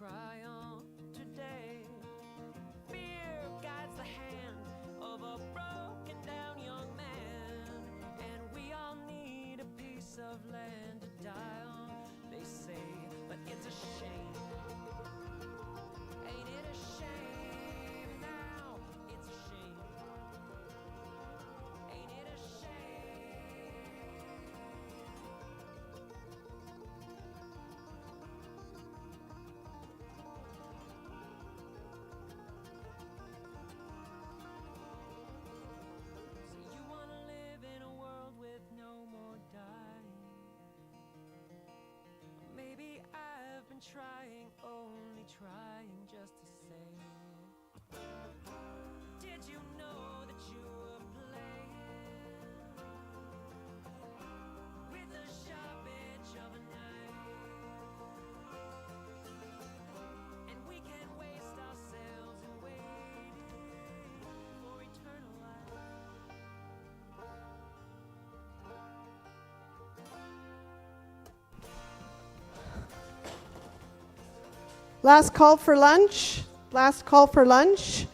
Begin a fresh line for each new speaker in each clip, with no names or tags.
cry on today. Fear guides the hand of a broken down young man, and we all need a piece of land to die on, they say, but it's a shame. Ain't it a shame now? It's a shame. Ain't it a So you wanna live in a world with no more dying? Maybe I've been trying, only trying just to say. Did you know that you were playing with the sharp edge of a knife? And we can waste ourselves in waiting for eternal life.
Last call for lunch. Last call for lunch.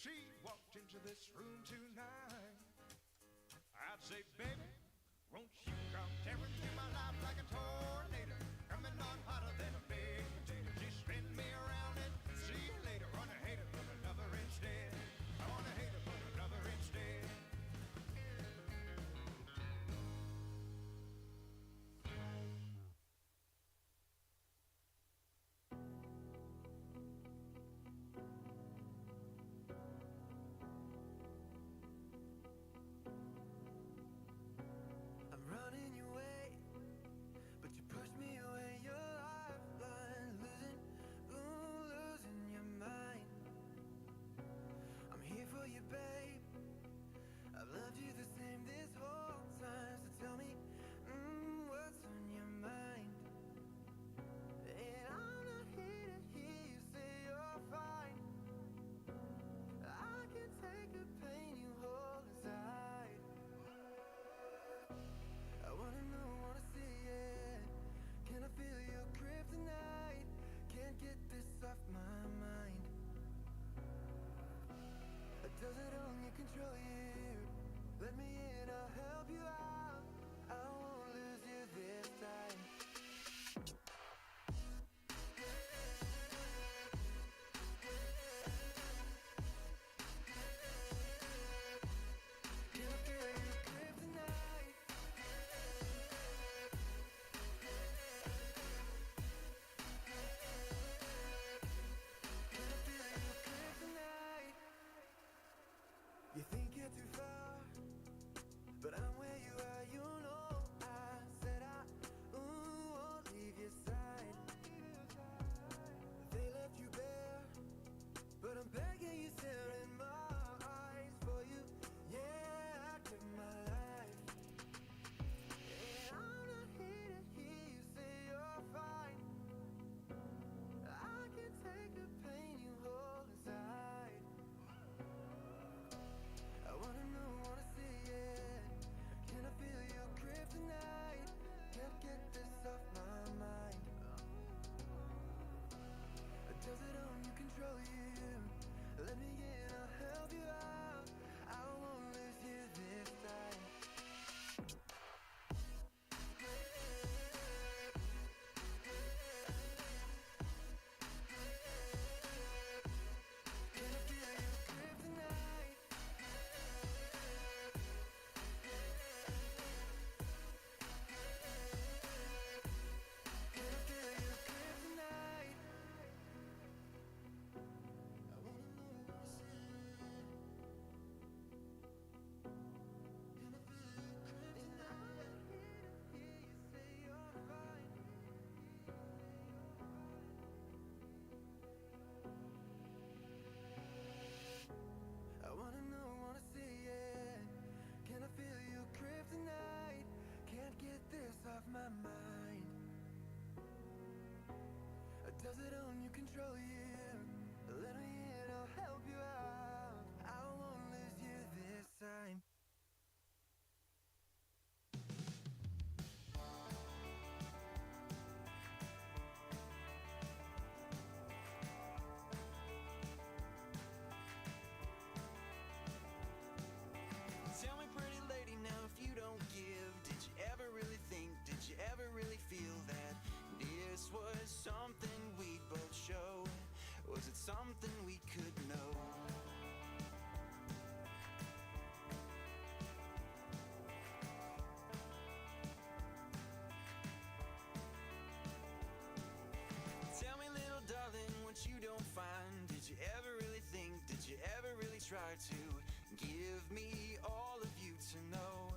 she walked into this room tonight, I'd say, baby, won't you come tearing through my life like a tornado, coming on hotter than a big potato. Just spin me around and see you later. Wanna hate her, but another instead. I wanna hate her, but another instead.
I'm running your way, but you push me away. Your lifeline, losing your mind. I'm here for you, babe. I've loved you the same this whole time. So tell me, what's on your mind? And I'm not here to hear you say you're fine. I can take the pain you hold inside. I wanna know, wanna see it. Can I feel your kryptonite? Can't get this off my mind. Does it only control you? Let me in, I'll help you out. I won't lose you this time. Can I feel your kryptonite? Can I feel your kryptonite? You think you're too far, but I'm where you are, you know. I said I won't leave your side. They left you bare, but I'm begging you, stare in my eyes for you. Yeah, I give my life. And I'm not here to hear you say you're fine. I can take the pain you hold inside. I wanna know, wanna see it. Can I feel your kryptonite? Can't get this off my mind. Does it only control you? Let me in, I'll help you out. I won't lose you this time. Can I feel your kryptonite? Can I feel your kryptonite? I wanna know, wanna see it. Can I feel your kryptonite? Hear you say you're fine. I wanna know, wanna see it. Can I feel your kryptonite? Can't get this off my mind. Does it own you, control you? Let me in, I'll help you out. I won't lose you this time. Tell me, pretty lady, now if you don't give, did you ever really think, did you ever really feel that this was something we'd both show? Was it something we could know? Tell me, little darling, what you don't find. Did you ever really think, did you ever really try to give me all of you to know?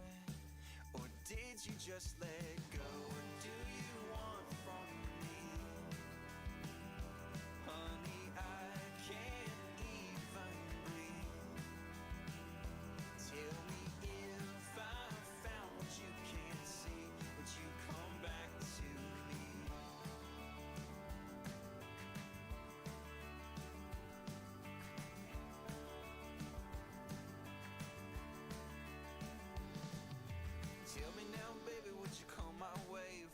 Or did you just let go? What do you want from me? Honey, I can't even breathe. Tell me, if I found what you can't see, would you come back to me? Tell me now, baby, would you come my way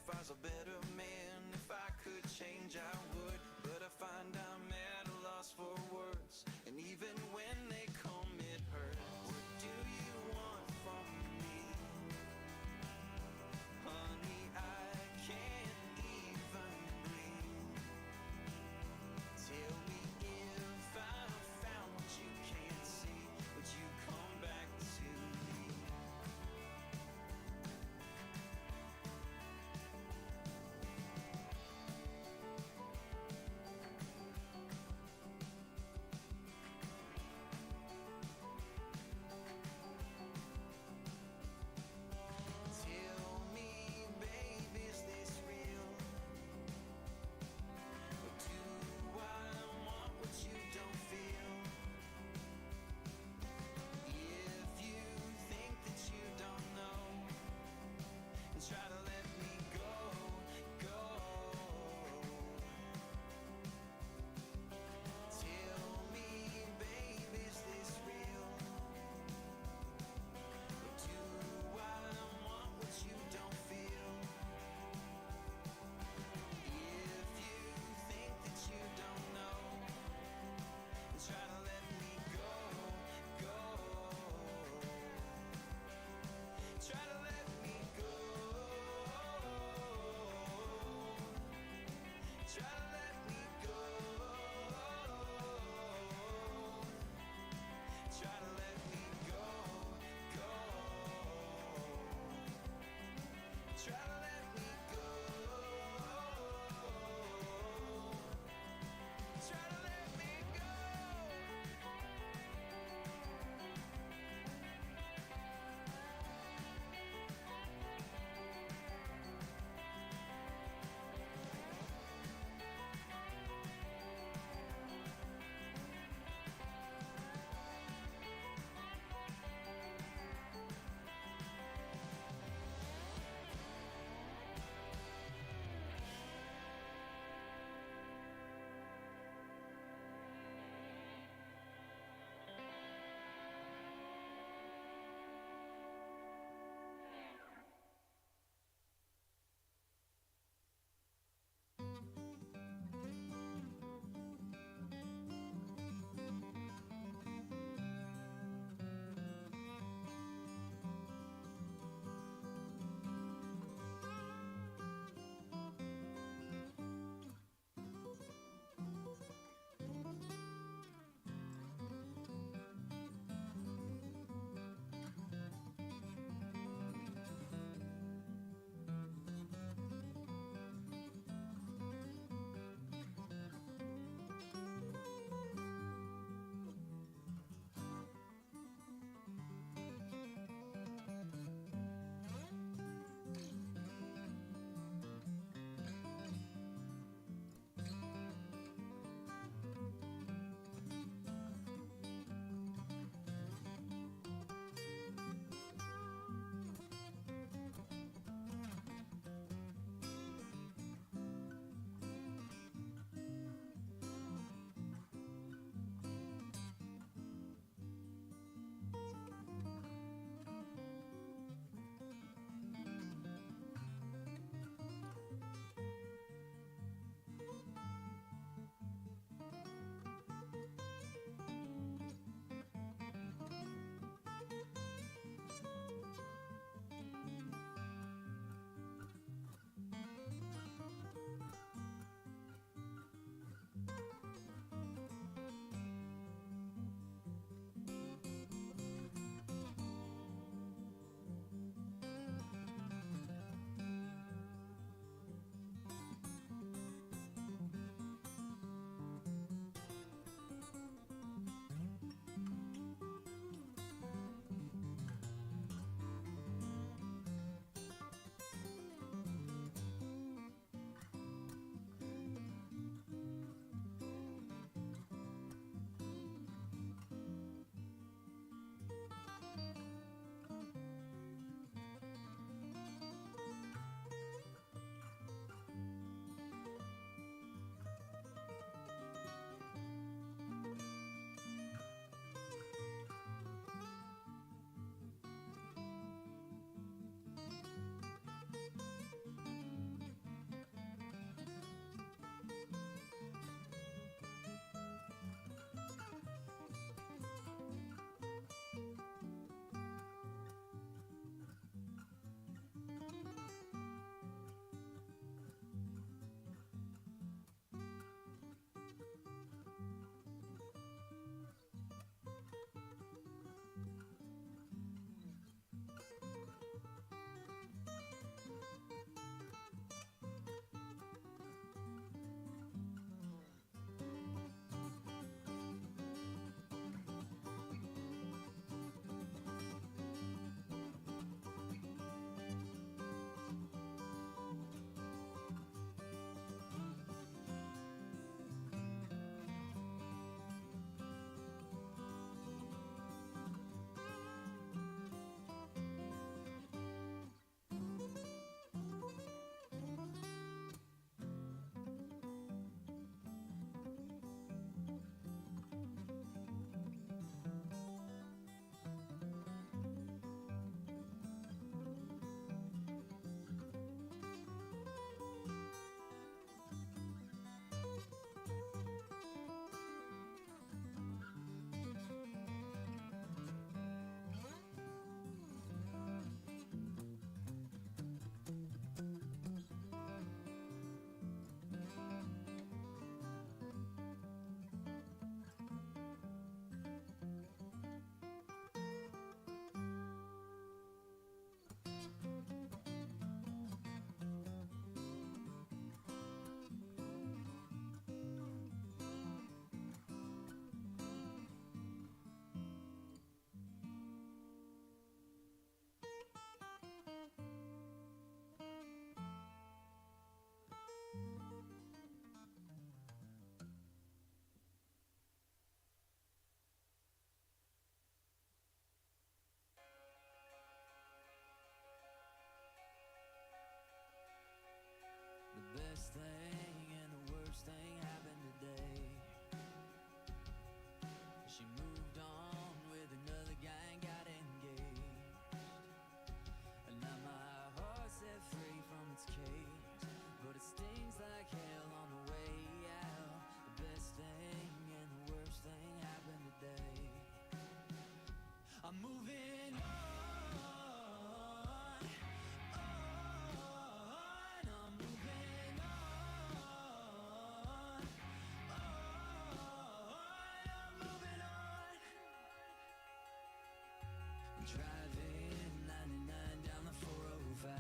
Driving 99 down the 405.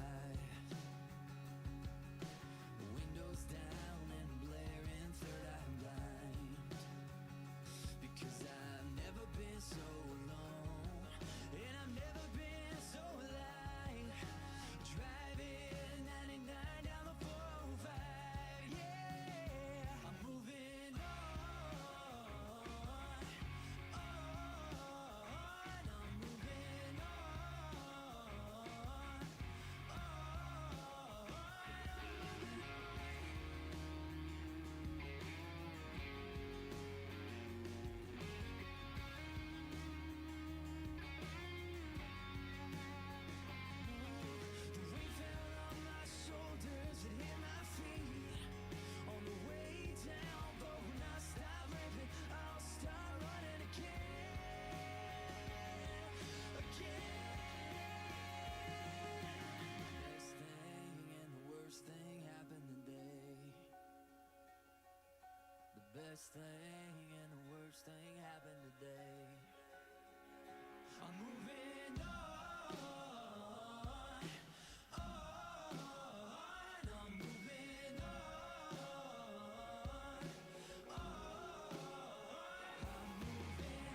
Windows down and blaring third eye blind. Because I've never been so alone, and I've never been so alive. Driving 99 down the 405. Yeah, I'm moving on. I'm moving The weight fell on my shoulders and hit my feet on the way down. But when I stop rapping, I'll start running again. Best thing and the worst thing happened today. The best thing and the worst thing happened today. I'm moving on. I'm moving on. I'm moving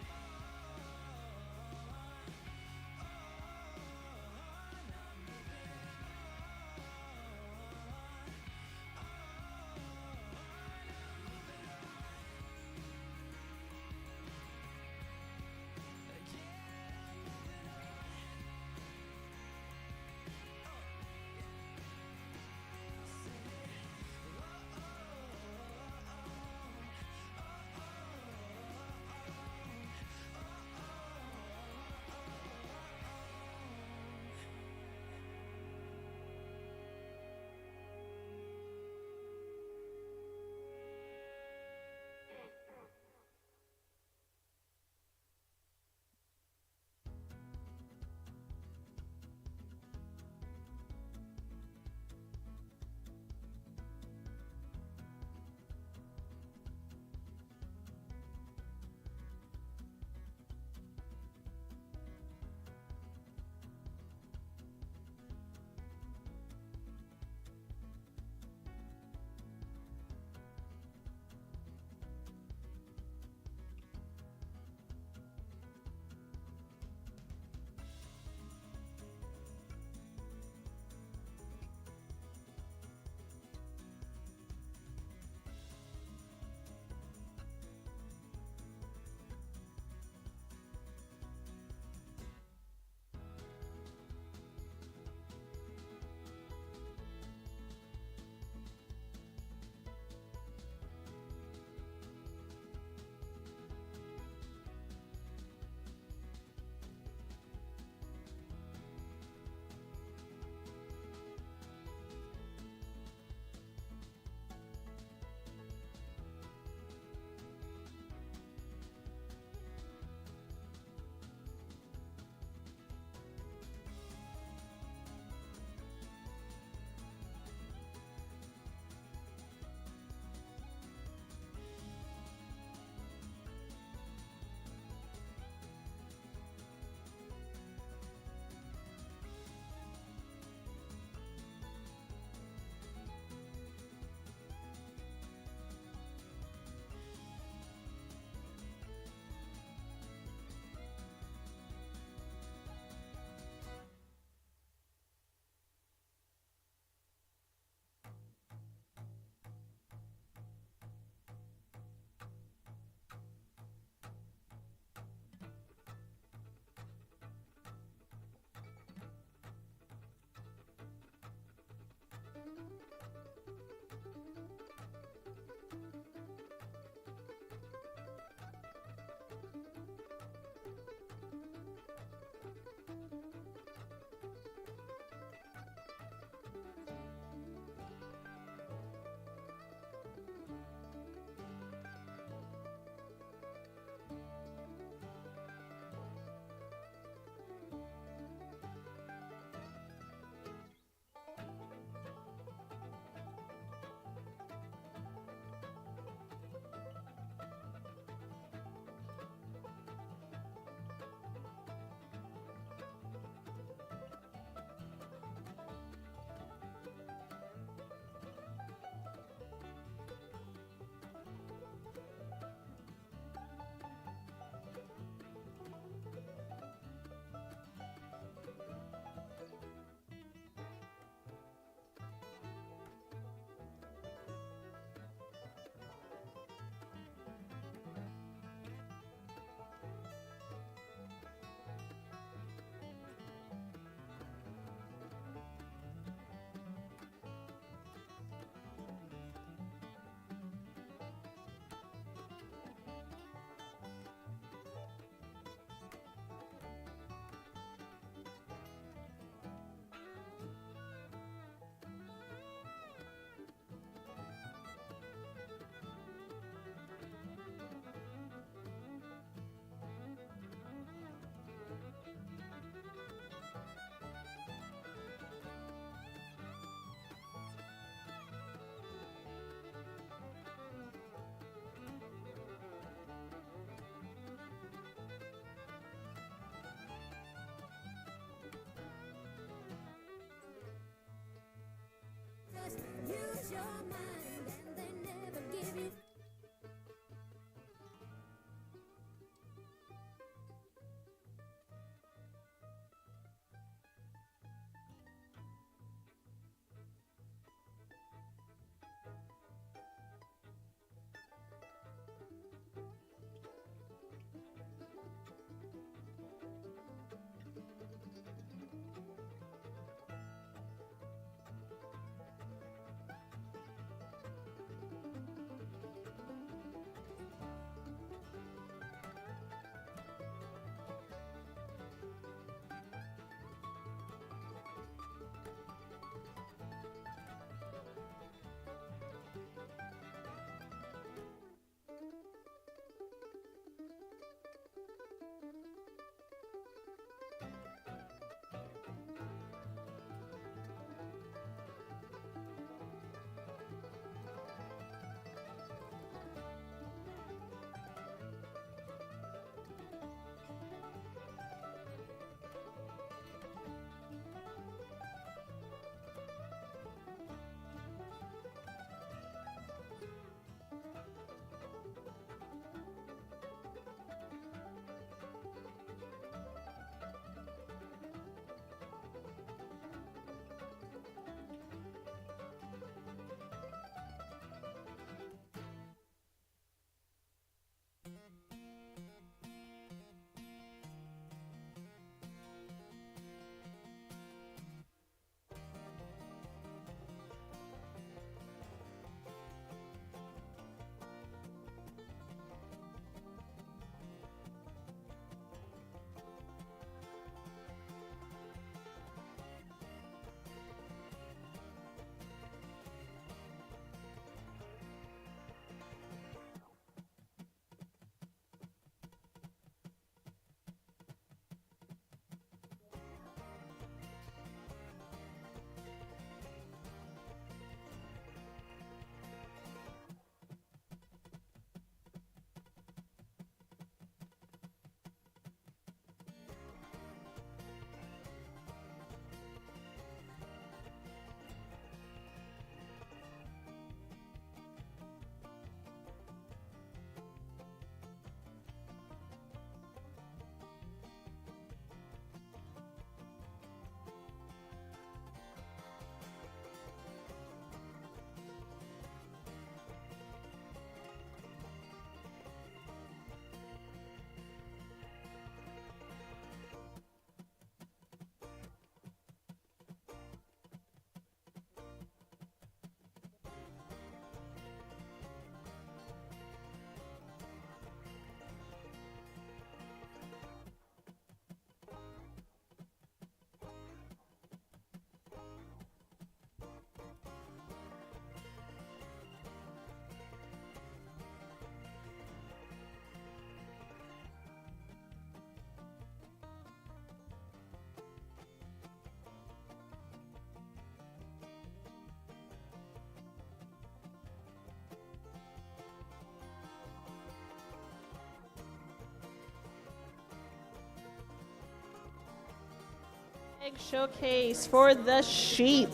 Egg showcase for the sheep.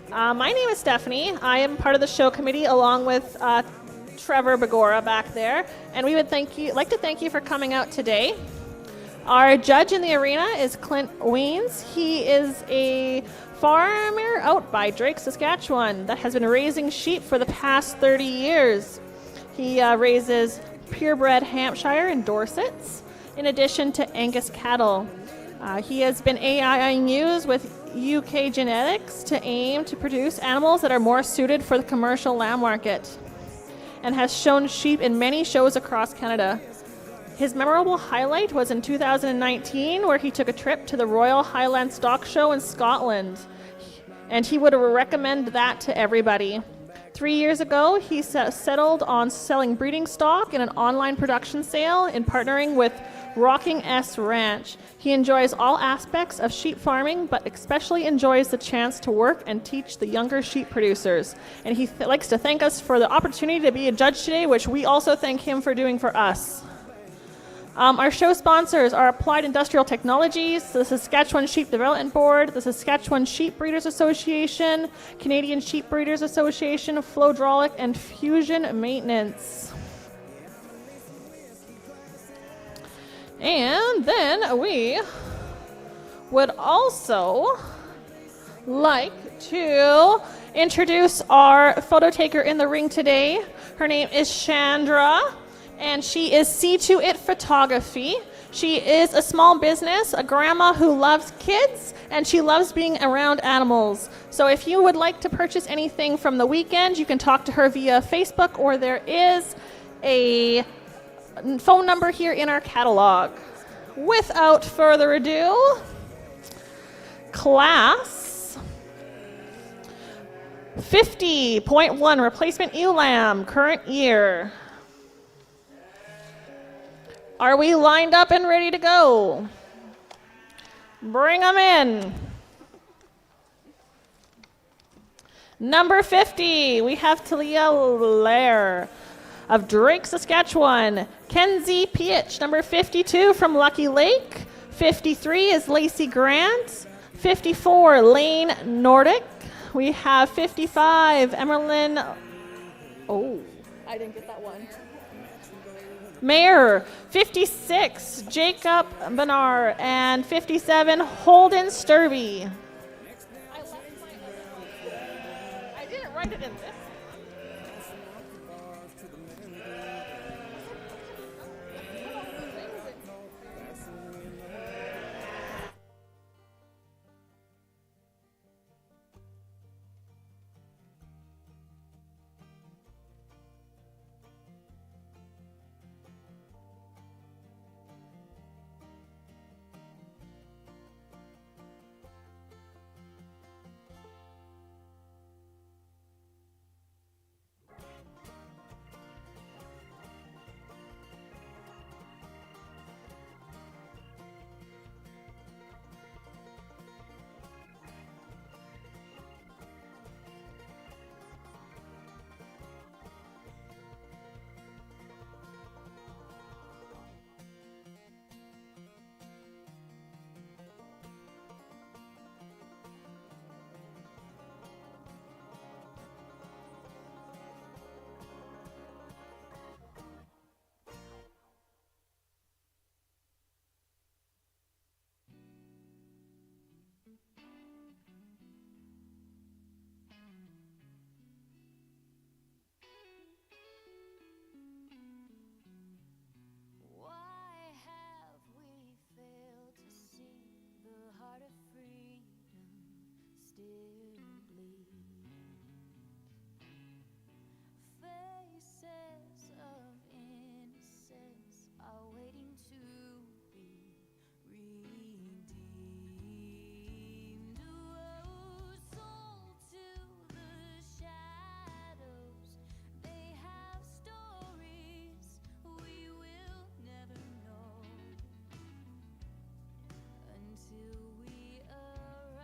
My name is Stephanie. I am part of the show committee along with Trevor Begora back there, and we would like to thank you for coming out today. Our judge in the arena is Clint Weens. He is a farmer out by Drake, Saskatchewan, that has been raising sheep for the past 30 years. He raises purebred Hampshire and Dorsets, in addition to Angus cattle. He has been AIing ewes with UK genetics to aim to produce animals that are more suited for the commercial lamb market, and has shown sheep in many shows across Canada. His memorable highlight was in 2019, where he took a trip to the Royal Highland Stock Show in Scotland, and he would recommend that to everybody. 3 years ago, he settled on selling breeding stock in an online production sale in partnering with Rocking S Ranch. He enjoys all aspects of sheep farming, but especially enjoys the chance to work and teach the younger sheep producers. And he likes to thank us for the opportunity to be a judge today, which we also thank him for doing for us. Our show sponsors are Applied Industrial Technologies, the Saskatchewan Sheep Development Board, the Saskatchewan Sheep Breeders Association, Canadian Sheep Breeders Association, Flowdraulic, and Fusion Maintenance. And then we would also like to introduce our photo taker in the ring today. Her name is Chandra, and she is See2It Photography. She is a small business, a grandma who loves kids, and she loves being around animals. So if you would like to purchase anything from the weekend, you can talk to her via Facebook, or there is a phone number here in our catalog. Without further ado, class 50.1 replacement ewe lamb, current year. Are we lined up and ready to go? Bring them in. Number 50, we have Talia Lair of Drake, Saskatchewan. Kenzie Pietch, number 52 from Lucky Lake. 53 is Lacey Grant. 54, Lane Nordic. We have 55, Emerlyn. Oh, I didn't get that one. Mayor. 56, Jacob Benar. And 57, Holden Sturby. I didn't write it in this.
Till we arrive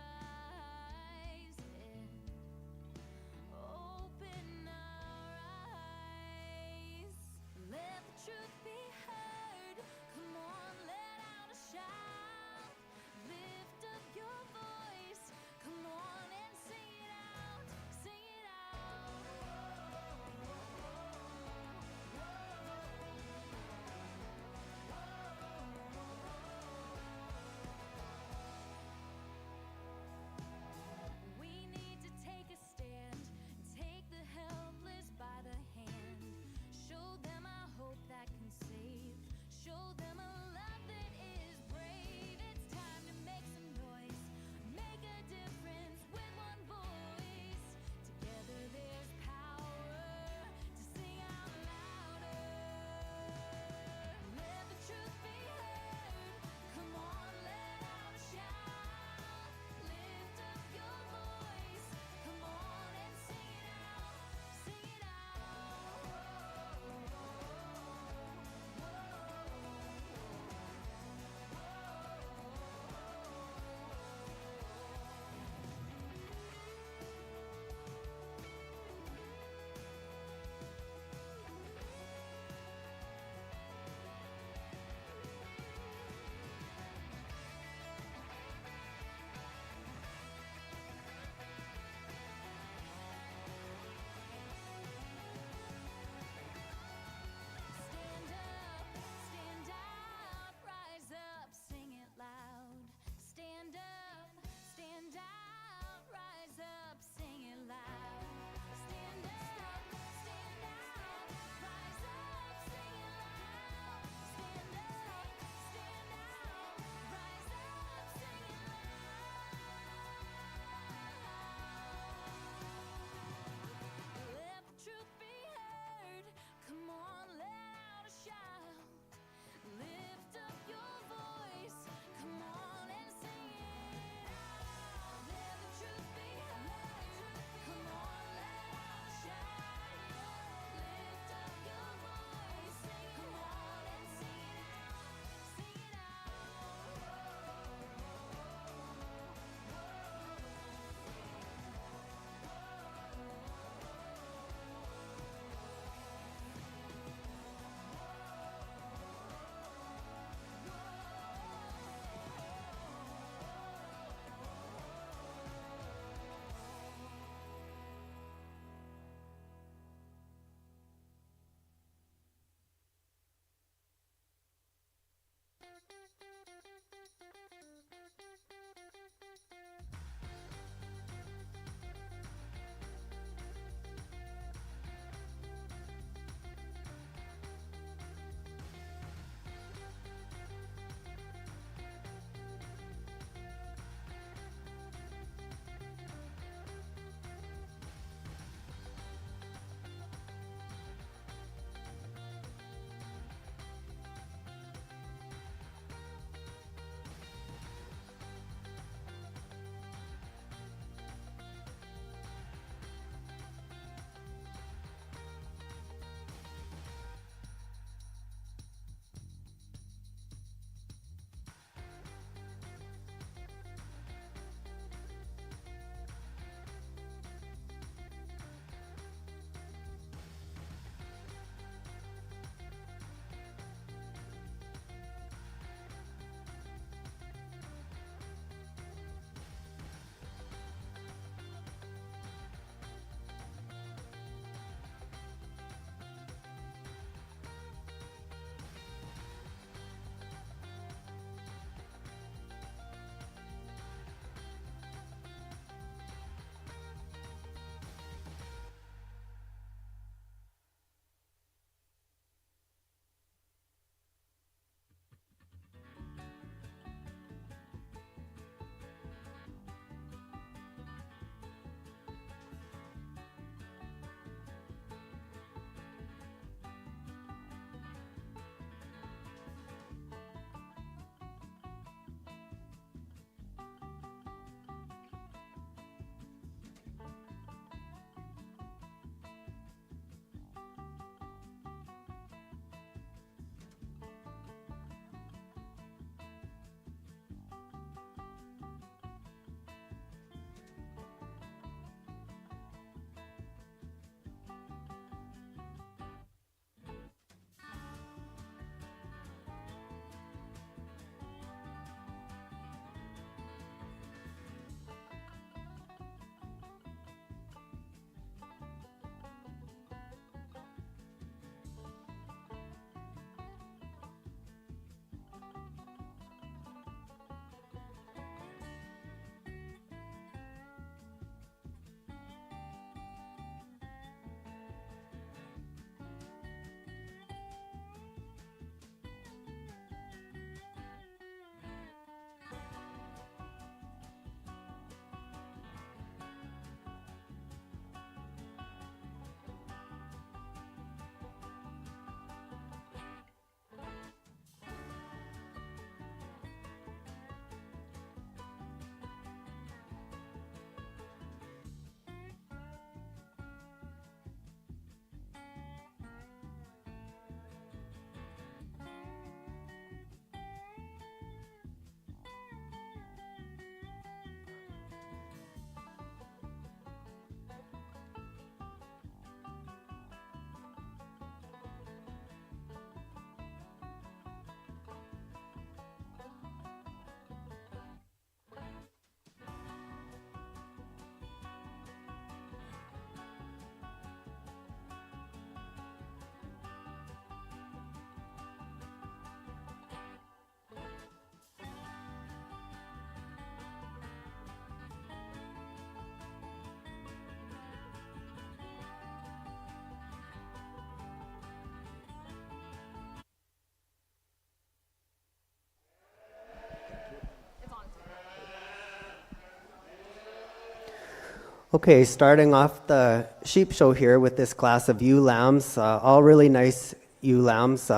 Okay, starting off the sheep show here with this class of ewe lambs, all really nice ewe lambs.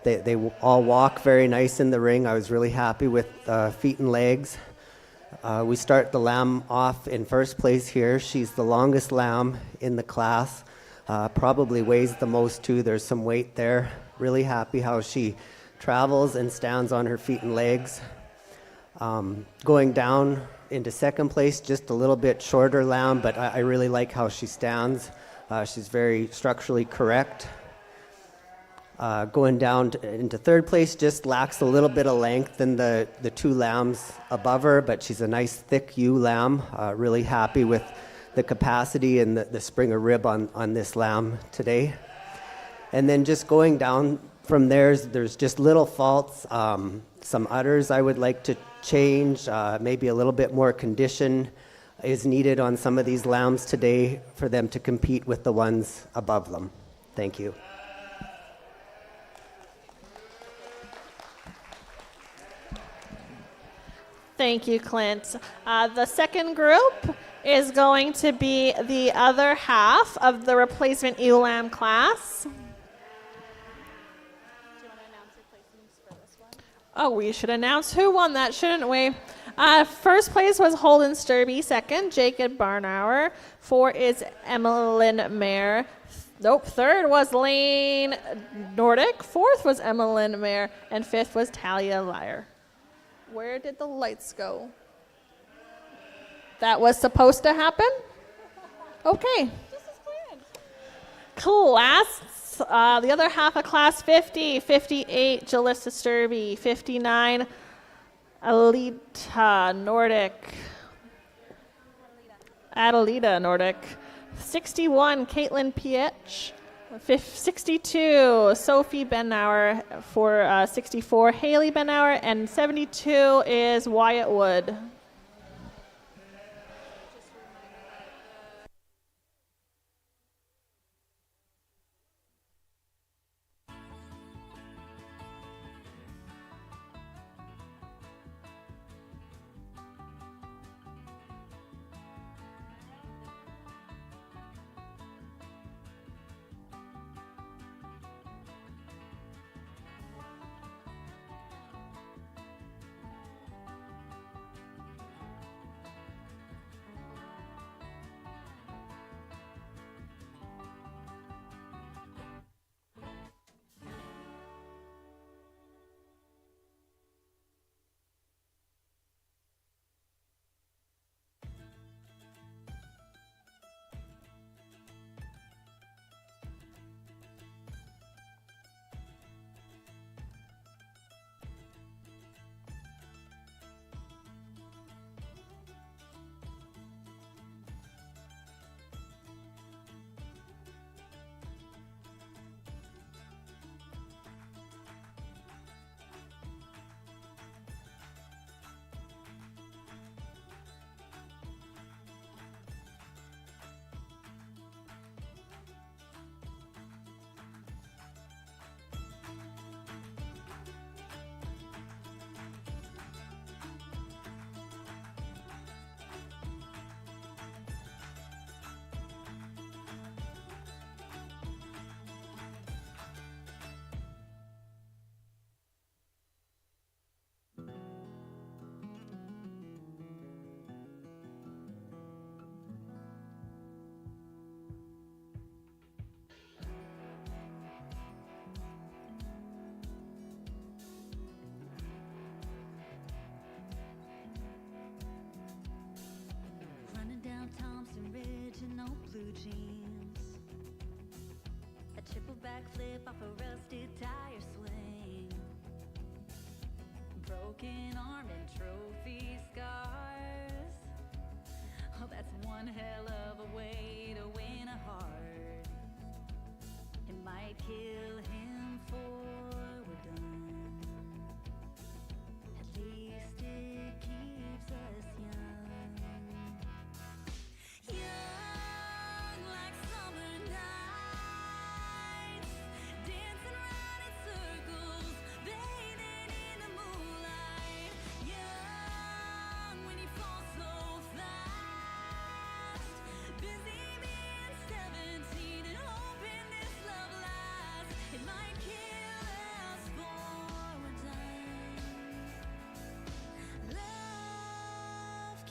They all walk very nice in the ring. I was really happy with feet and legs. We start the lamb off in first place here. She's the longest lamb in the class, probably weighs the most too. There's some weight there. Really happy how she travels and stands on her feet and legs. Going down into second place, just a little bit shorter lamb, but I really like how she stands. She's very structurally correct. Going down into third place, just lacks a little bit of length than the two lambs above her, but she's a nice thick ewe lamb. Really happy with the capacity and the spring of rib on this lamb today. And then just going down from there's just little faults, some udders I would like to change, maybe a little bit more condition is needed on some of these lambs today for them to compete with the ones above them. Thank you.
Thank you, Clint. The second group is going to be the other half of the replacement ewe lamb class. Oh, we should announce who won that, shouldn't we? First place was Holden Sturby. Second, Jacob Barnauer. Four is Emmeline Mayer. Nope. Third was Lane Nordic. Fourth was Emmeline Mayer. And fifth was Talia Lyer. Where did the lights go? That was supposed to happen? Okay. Class. The other half of class 50, 58, Jalissa Sturby, 59, Adelita Nordic, 61, Caitlin Pietch, 62, Sophie Benauer, for 64, Haley Benauer, and 72 is Wyatt Wood.
Backflip off a rusted tire swing, broken arm and trophy scars. Oh, that's one hell of a way to win a heart. It might kill him before we're done. At least it keeps us young. Young like summer nights, dancing around in circles, bathing in the moonlight. Young when you fall so fast,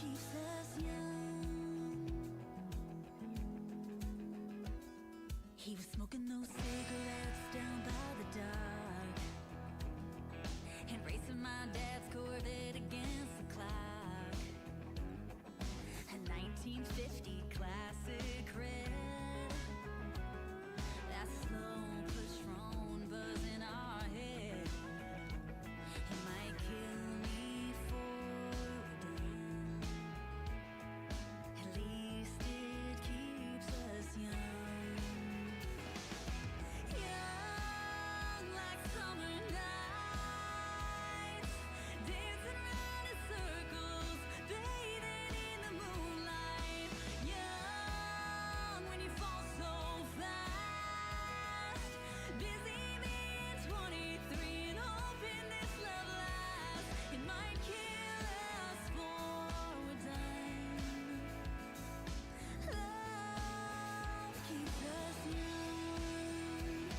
keeps us young. He was smoking those cigarettes down by the dock and racing my dad's Corvette against the clock. A 1950 classic red. That slow Patron buzz in our head. It might kill me for we're done. At least it keeps us young. Young like summer nights, dancing around in circles, bathing in the moonlight. Young when you fall so fast, busy being 23 and hoping this love lasts. It might kill us for we're done. Love keeps us young.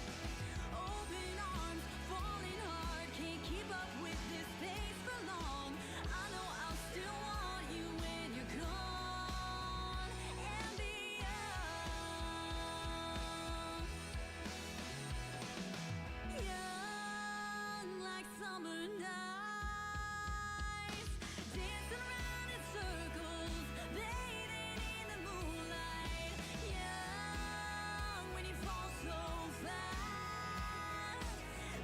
Open arms, falling hard, can't keep up with this pace for long. I know I'll still want you when you're gone and beyond. Young like summer nights, dancing around in circles, bathing in the moonlight. Young when you fall so fast,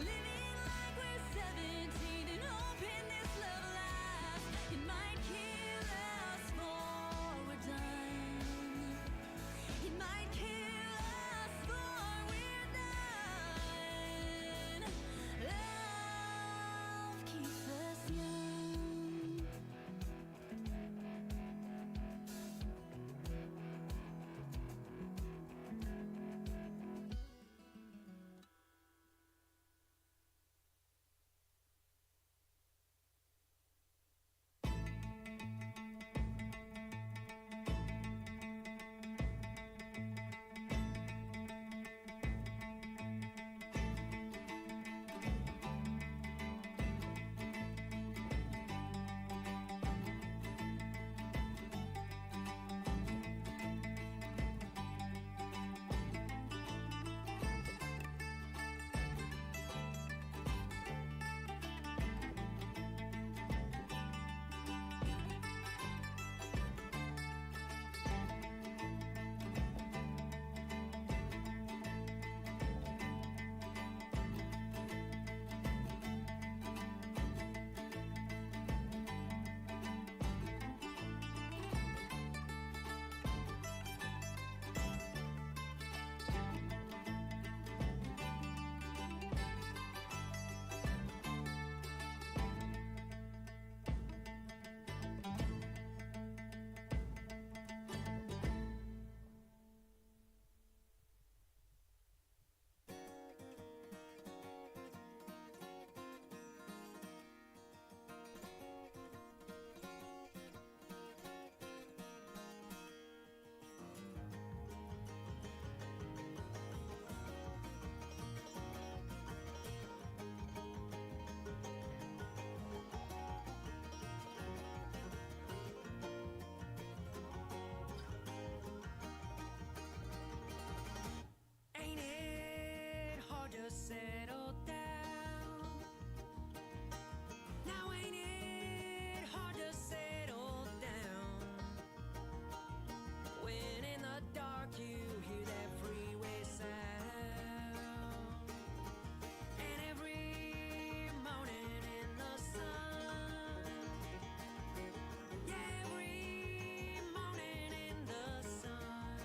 living like we're 17 and hoping this love lasts. It might kill us for we're done. It might kill us for we're done. Love keeps us young. Ain't it hard to settle down? Now ain't it hard to settle down? When in the dark you hear that freeway sound, and every morning in the sun, yeah, every morning in the sun.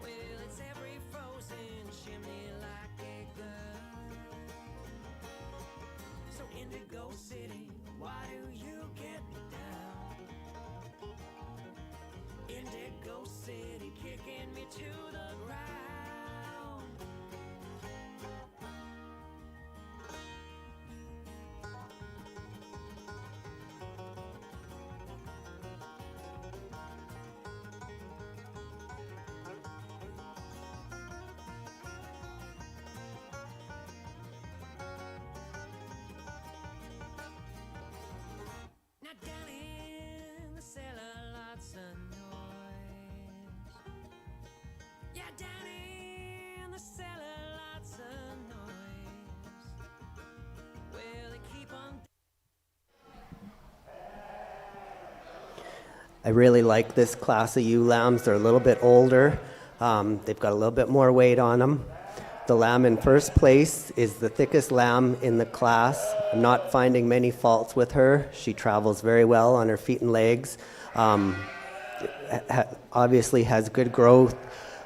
Well, it's every frozen chimney like a gun. So Indigo City, why do you get me down? Indigo City, kicking me to the ground.
I really like this class of ewe lambs. They're a little bit older. They've got a little bit more weight on them. The lamb in first place is the thickest lamb in the class. I'm not finding many faults with her. She travels very well on her feet and legs. Obviously has good growth,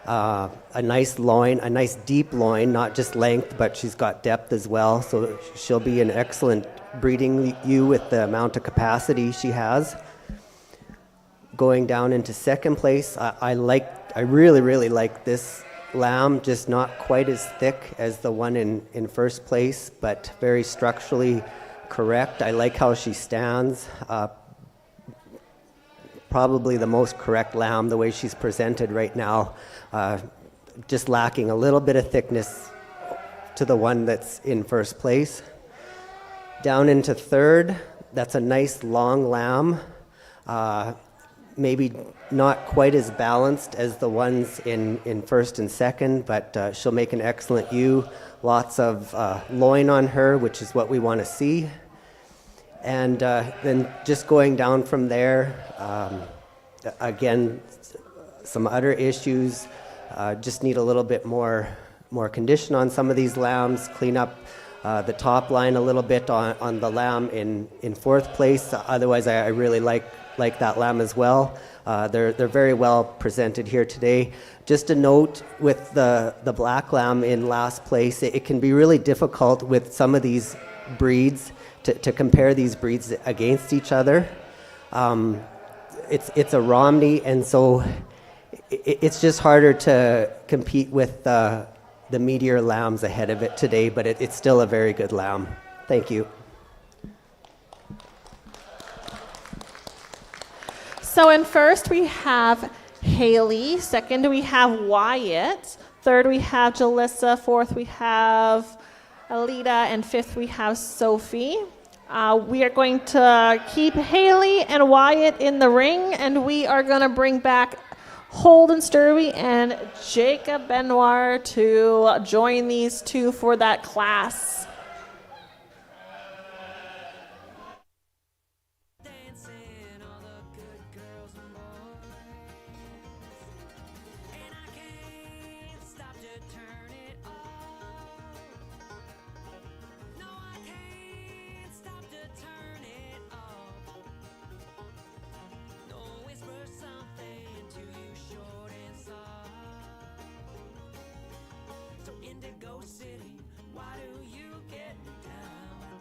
a nice loin, a nice deep loin, not just length, but she's got depth as well. So she'll be an excellent breeding ewe with the amount of capacity she has. Going down into second place, I really like this lamb, just not quite as thick as the one in first place, but very structurally correct. I like how she stands. Probably the most correct lamb, the way she's presented right now, just lacking a little bit of thickness to the one that's in first place. Down into third, that's a nice long lamb. Maybe not quite as balanced as the ones in first and second, but she'll make an excellent ewe. Lots of loin on her, which is what we want to see. And then just going down from there, again, some other issues. Just need a little bit more condition on some of these lambs. Clean up the top line a little bit on the lamb in fourth place. Otherwise, I really like that lamb as well. They're very well presented here today. Just a note with the black lamb in last place, it can be really difficult with some of these breeds to compare these breeds against each other. It's a Romney, and so it's just harder to compete with the meteor lambs ahead of it today, but it's still a very good lamb. Thank you.
So in first we have Haley, second we have Wyatt, third we have Jalissa, fourth we have Alita, and fifth we have Sophie. We are going to keep Haley and Wyatt in the ring, and we are going to bring back Holden Sturvey and Jacob Benoit to join these two for that class.
Dancing all the good girls and boys, and I can't stop to turn it on. No, I can't stop to turn it off. No, whisper something to you short and soft. So Indigo City, why do you get down?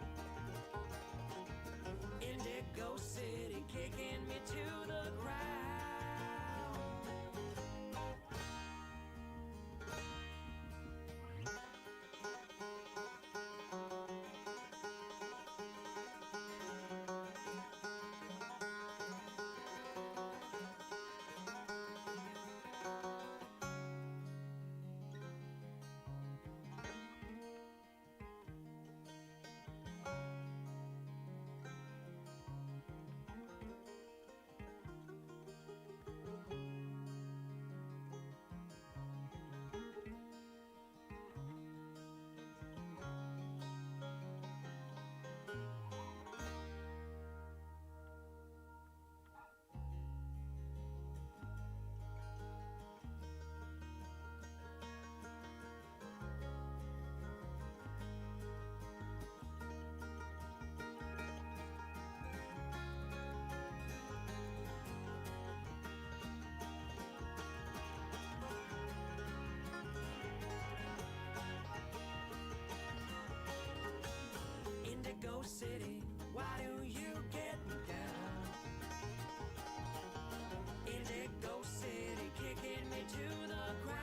Indigo City, kicking me to the ground. Indigo City, why do you get down? Indigo City, kicking me to the ground.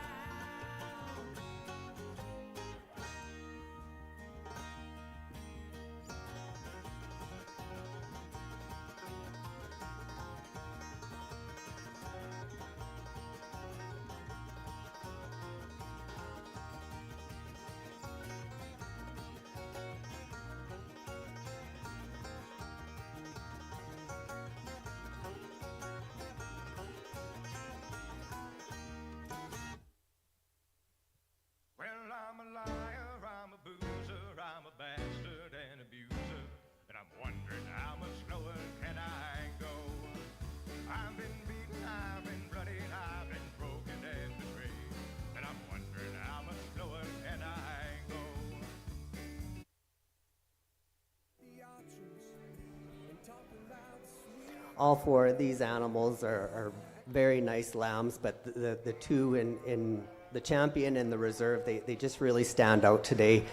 all four of these animals are very nice lambs, but the two in the champion and the reserve, they just really stand out today.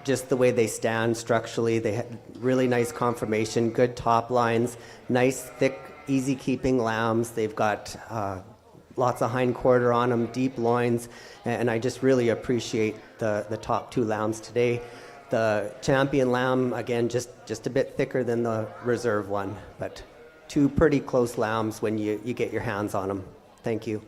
Just the way they stand structurally, they had really nice conformation, good top lines, nice, thick, easy keeping lambs. They've got lots of hind quarter on them, deep loins, and I just really appreciate the top two lambs today. The champion lamb, again, just a bit thicker than the reserve one, but two pretty close lambs when you get your hands on them. Thank you.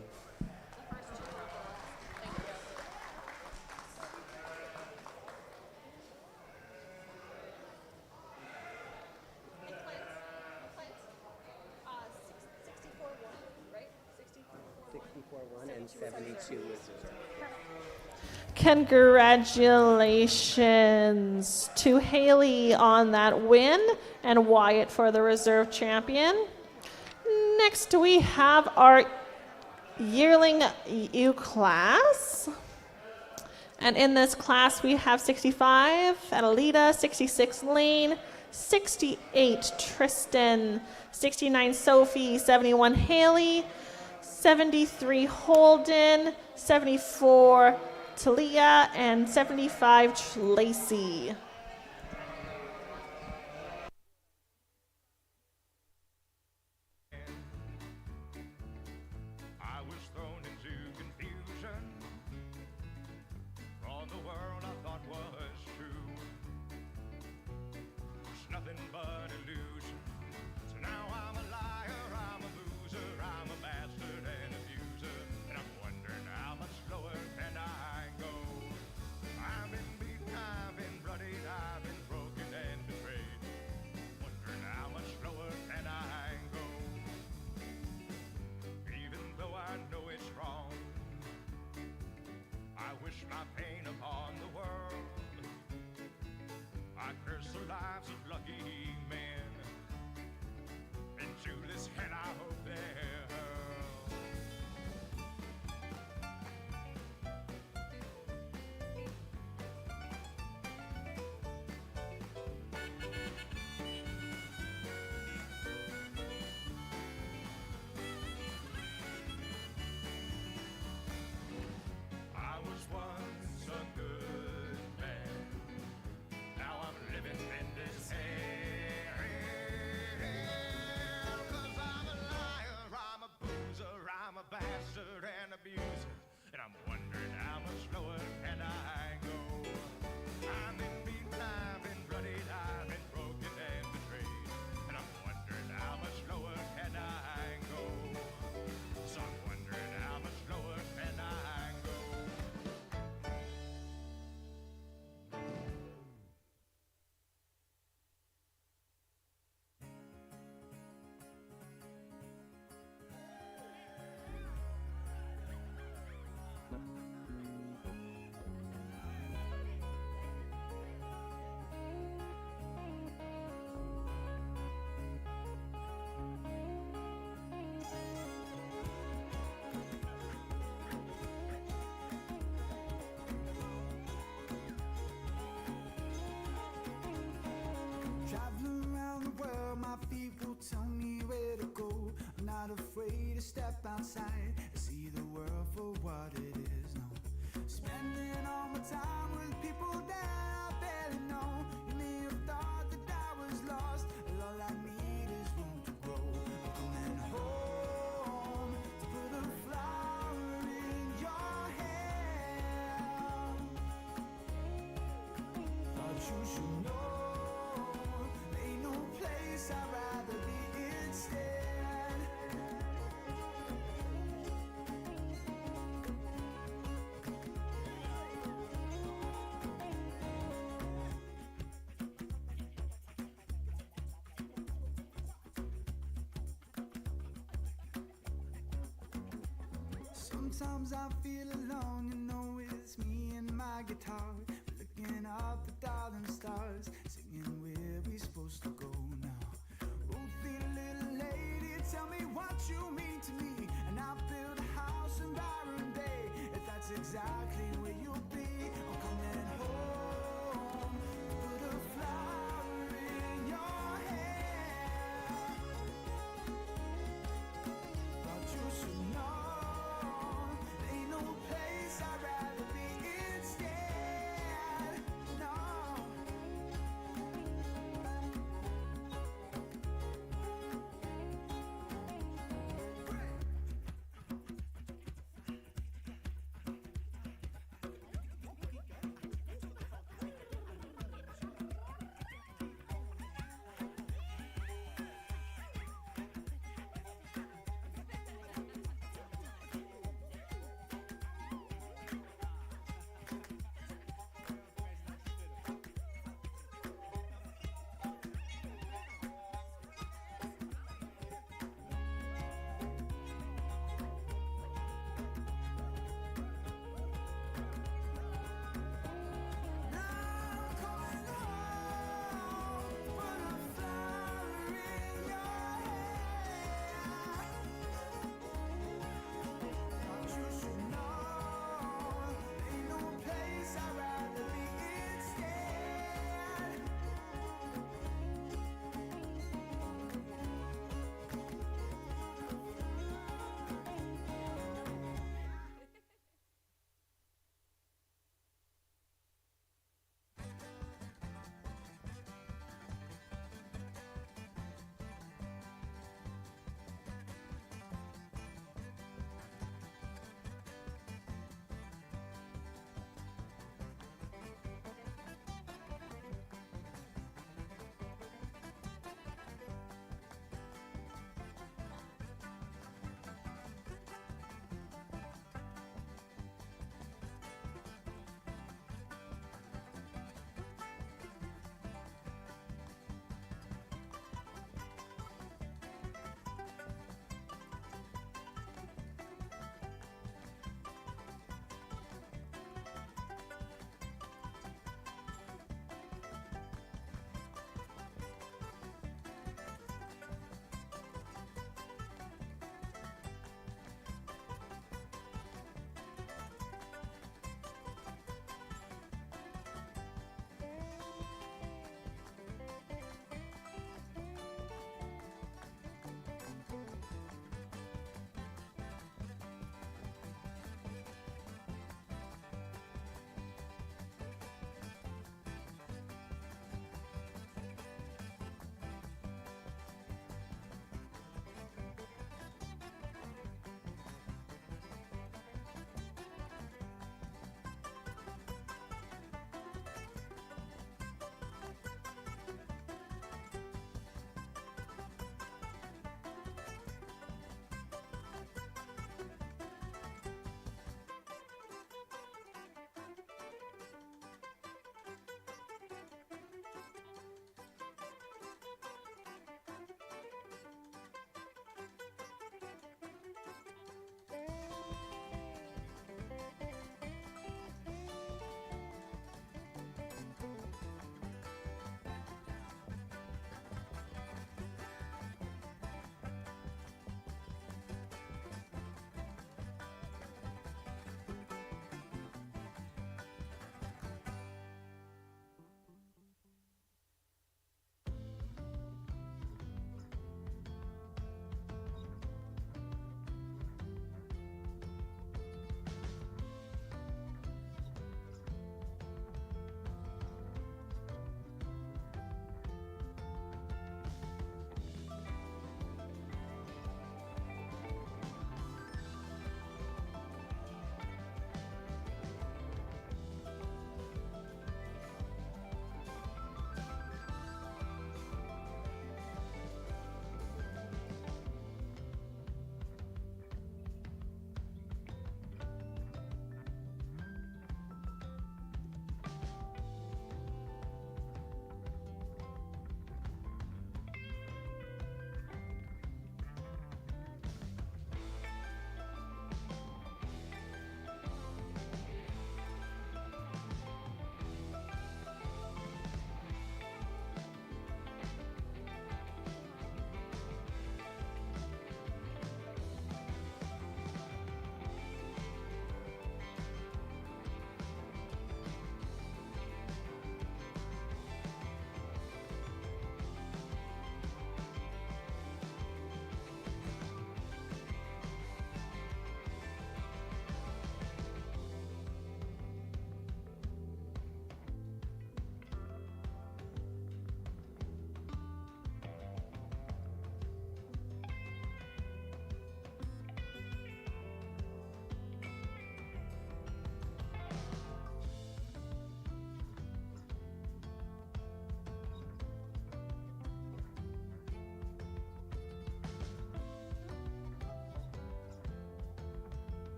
Congratulations to Haley on that win and Wyatt for the reserve champion. Next we have our yearling ewe class. And in this class we have 65 Adelita, 66 Lane, 68 Tristan, 69 Sophie, 71 Haley, 73 Holden, 74 Talia, and 75 Lacey.
I was thrown into confusion from the world I thought was true. It's nothing but illusion. So now I'm a liar, I'm a loser, I'm a bastard and abuser, and I'm wondering how much lower can I go? I've been beaten, I've been bloodied, I've been broken and betrayed. Wondering how much lower can I go? Even though I know it's wrong, I wish my pain upon the world. I curse the lives of lucky men. Into this hell I hope they're hurled. I was once a good man. Now I'm living in this hell. 'Cause I'm a liar, I'm a boozer, I'm a bastard and abuser, and I'm wondering how much lower can I go? I've been beaten, I've been bloodied, I've been broken and betrayed, and I'm wondering how much lower can I go? So I'm wondering how much lower can I go?
Traveling around the world, my feet will tell me where to go. I'm not afraid to step outside and see the world for what it is. No, spending all my time with people that I barely know. You may have thought that I was lost, and all I need is room to grow. I'm coming home to put a flower in your hair. But you should know, ain't no place I'd rather be instead. Sometimes I feel alone, you know it's me and my guitar. Looking up at darling stars, singing where we supposed to go now. Ruthie, little lady, tell me what you mean to me. And I'll build a house in Byron Bay, if that's exactly where you'll be. I'm coming home, put a flower in your hair.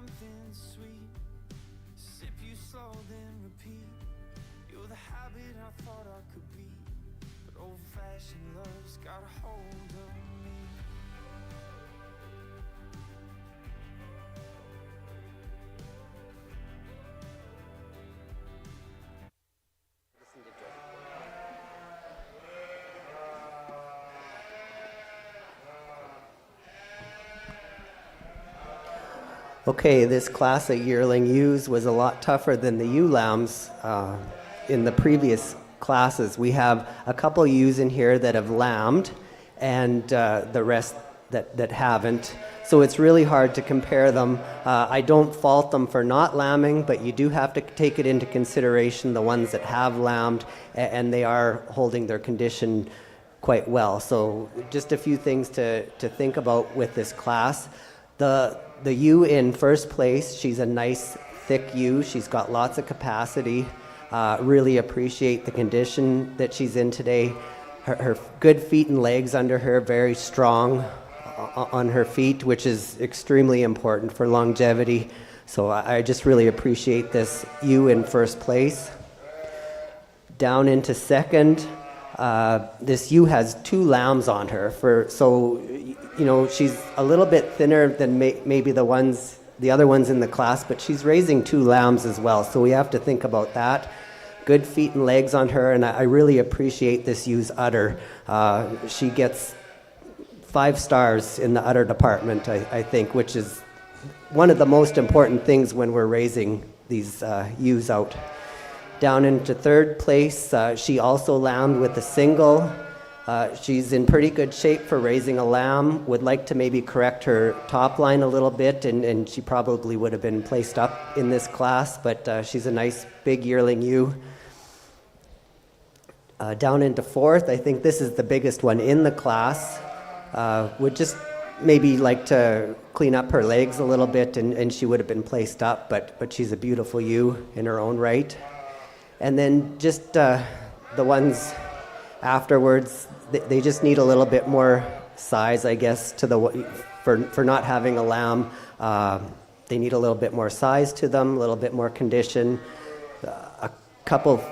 something sweet. Sip you slow, then repeat. You're the habit I thought I could be, but old-fashioned love's got a hold of me.
Okay, this class of yearling ewes was a lot tougher than the ewe lambs in the previous classes. We have a couple ewes in here that have lambed and the rest that haven't. So it's really hard to compare them. I don't fault them for not lambing, but you do have to take it into consideration, the ones that have lambed, and they are holding their condition quite well. So just a few things to think about with this class. The ewe in first place, she's a nice thick ewe. She's got lots of capacity. Really appreciate the condition that she's in today. Her good feet and legs under her, very strong on her feet, which is extremely important for longevity. So I just really appreciate this ewe in first place. Down into second, this ewe has 2 lambs on her. So she's a little bit thinner than maybe the other ones in the class, but she's raising 2 lambs as well. So we have to think about that. Good feet and legs on her, and I really appreciate this ewe's udder. She gets 5 stars in the udder department, I think, which is one of the most important things when we're raising these ewes out. Down into third place, she also lambed with a single. She's in pretty good shape for raising a lamb. Would like to maybe correct her top line a little bit, and she probably would have been placed up in this class, but she's a nice big yearling ewe. Down into fourth, I think this is the biggest one in the class. Would just maybe like to clean up her legs a little bit, and she would have been placed up, but she's a beautiful ewe in her own right. And then just the ones afterwards, they just need a little bit more size, I guess, for not having a lamb. They need a little bit more size to them, a little bit more condition. A couple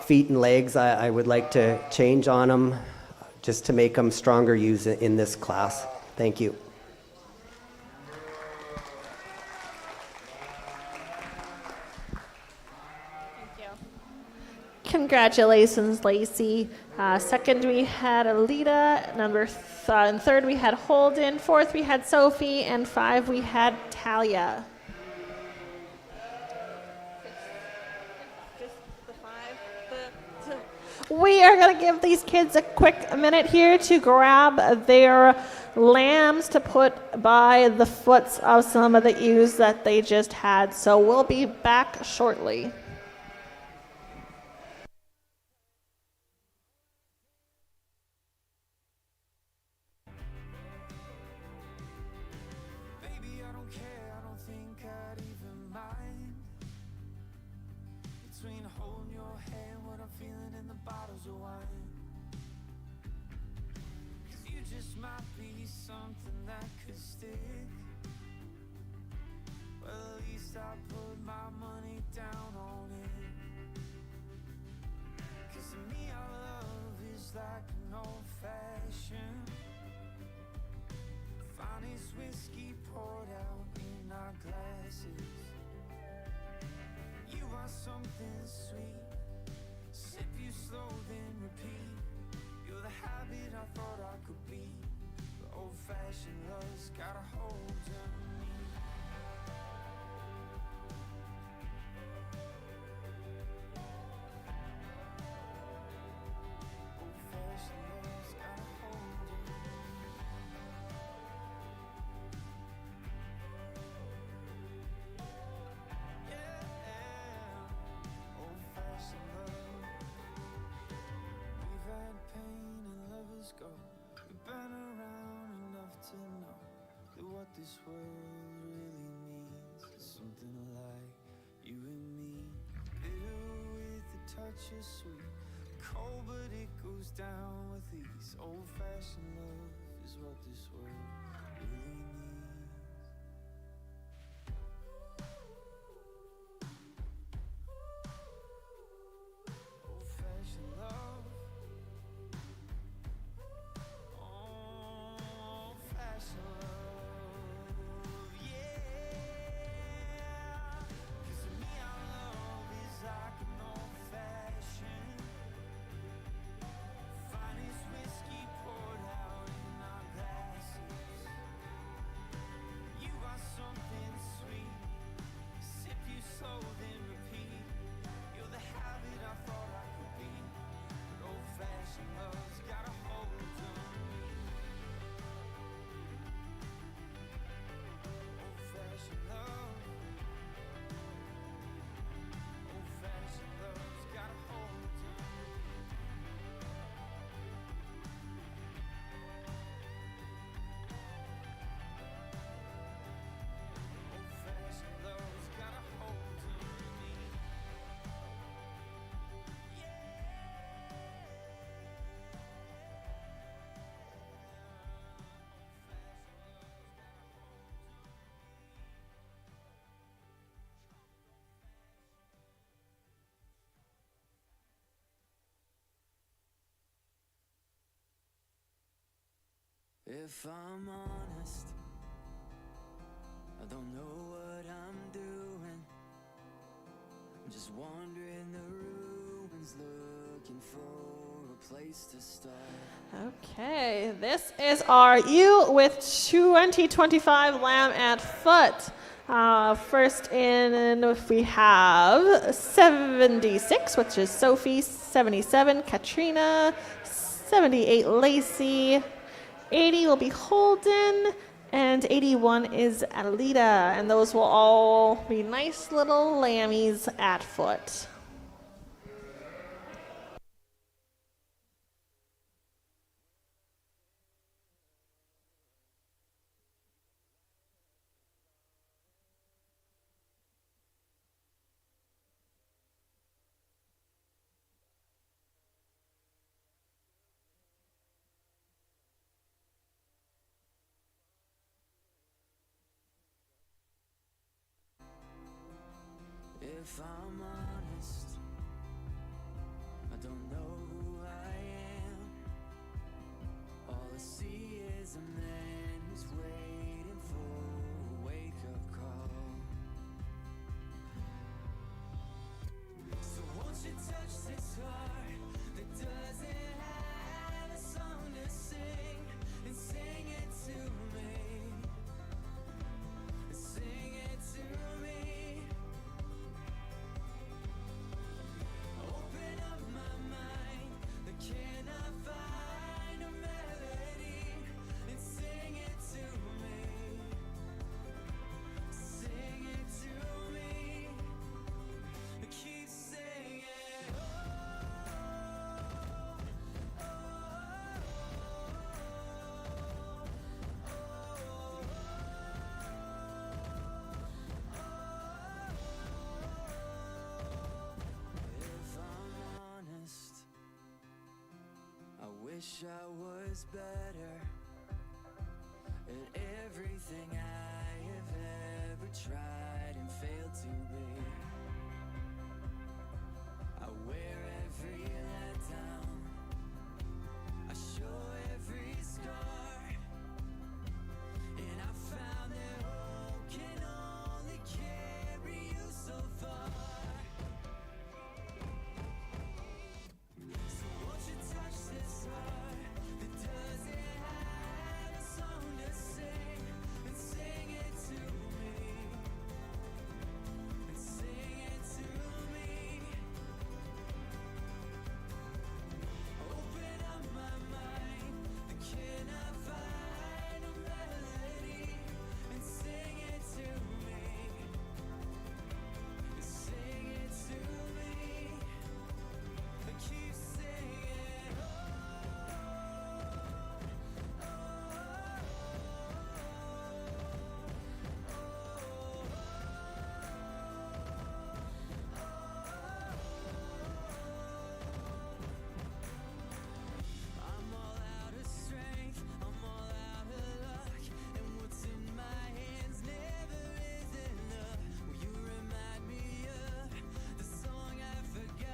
feet and legs I would like to change on them just to make them stronger ewes in this class. Thank you.
Congratulations, Lacey. Second, we had Alita. And third, we had Holden. Fourth, we had Sophie. And 5, we had Talia. We are going to give these kids a quick minute here to grab their lambs to put by the foots of some of the ewes that they just had. So we'll be back shortly.
Baby, I don't care, I don't think I'd even mind. Between holding your hand, what I'm feeling in the bottles of wine. 'Cause you just might be something that could stick. Well, at least I put my money down on it. 'Cause to me, our love is like an old-fashioned finest whiskey poured out in our glasses. You are something sweet. Sip you slow, then repeat. You're the habit I thought I could be. But old-fashioned love's got a hold on me. Old-fashioned love's got a hold on me. Old-fashioned love. We've had pain and lovers go. We've been around enough to know that what this world really needs is something like you and me. Bitter with a touch of sweet, cold but it goes down with ease. Old-fashioned love is what this world really needs. If I'm honest, I don't know what I'm doing. I'm just wandering the ruins, looking for a place to start.
Okay, this is our U with 2025 Lamb at Foot. First in, we have 76, which is Sophie, 77, Katrina, 78, Lacey, 80 will be Holden, and 81 is Alita, and those will all be nice little lammies at foot.
If I'm honest, I don't know who I am. All I see is a man who's waiting for a wake-up call. So won't you touch this heart that doesn't have a song to sing, and sing it to me, sing it to me. Open up my mind, can I find a melody, and sing it to me, sing it to me. Keep singing, If I'm honest, I wish I was better at everything I have ever tried and failed to be. I wear every letdown, I show every scar, and I found that hope can only carry you so far. So won't you touch this heart that doesn't have a song to sing, and sing it to me, and sing it to me. Open up my mind, can I find a melody, and sing it to me, sing it to me. Keep singing, I'm all out of strength, I'm all out of luck, and what's in my hands never is enough. Will you remind me of the song I've forgotten?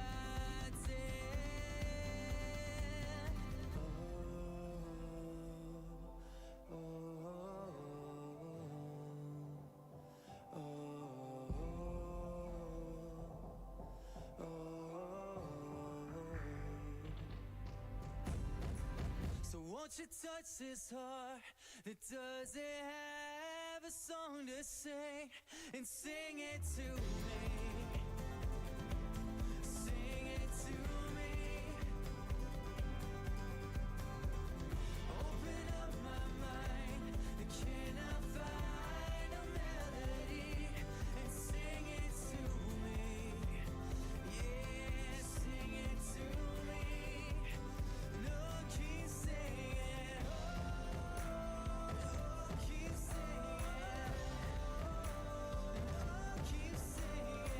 So won't you touch this heart that doesn't have a song to sing, and sing it to me, sing it to me. Open up my mind, can I find a melody, and sing it to me, yeah, sing it to me. No, keep singing, keep singing, keep singing.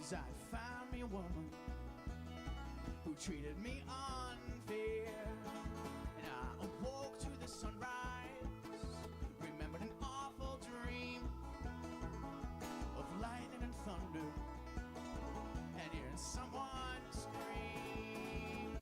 'cause I found me a woman who treated me unfair. And I awoke to the sunrise, remembered an awful dream of lightning and thunder, and hearing someone scream.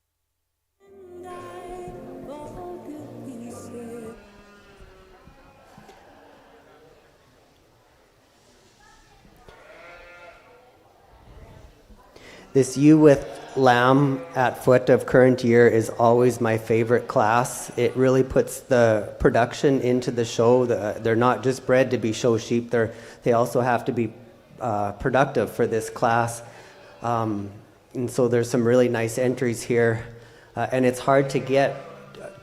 This You with Lamb at foot of current year is always my favorite class. It really puts the production into the show. They're not just bred to be show sheep, they also have to be productive for this class. And so there's some really nice entries here. And it's hard to get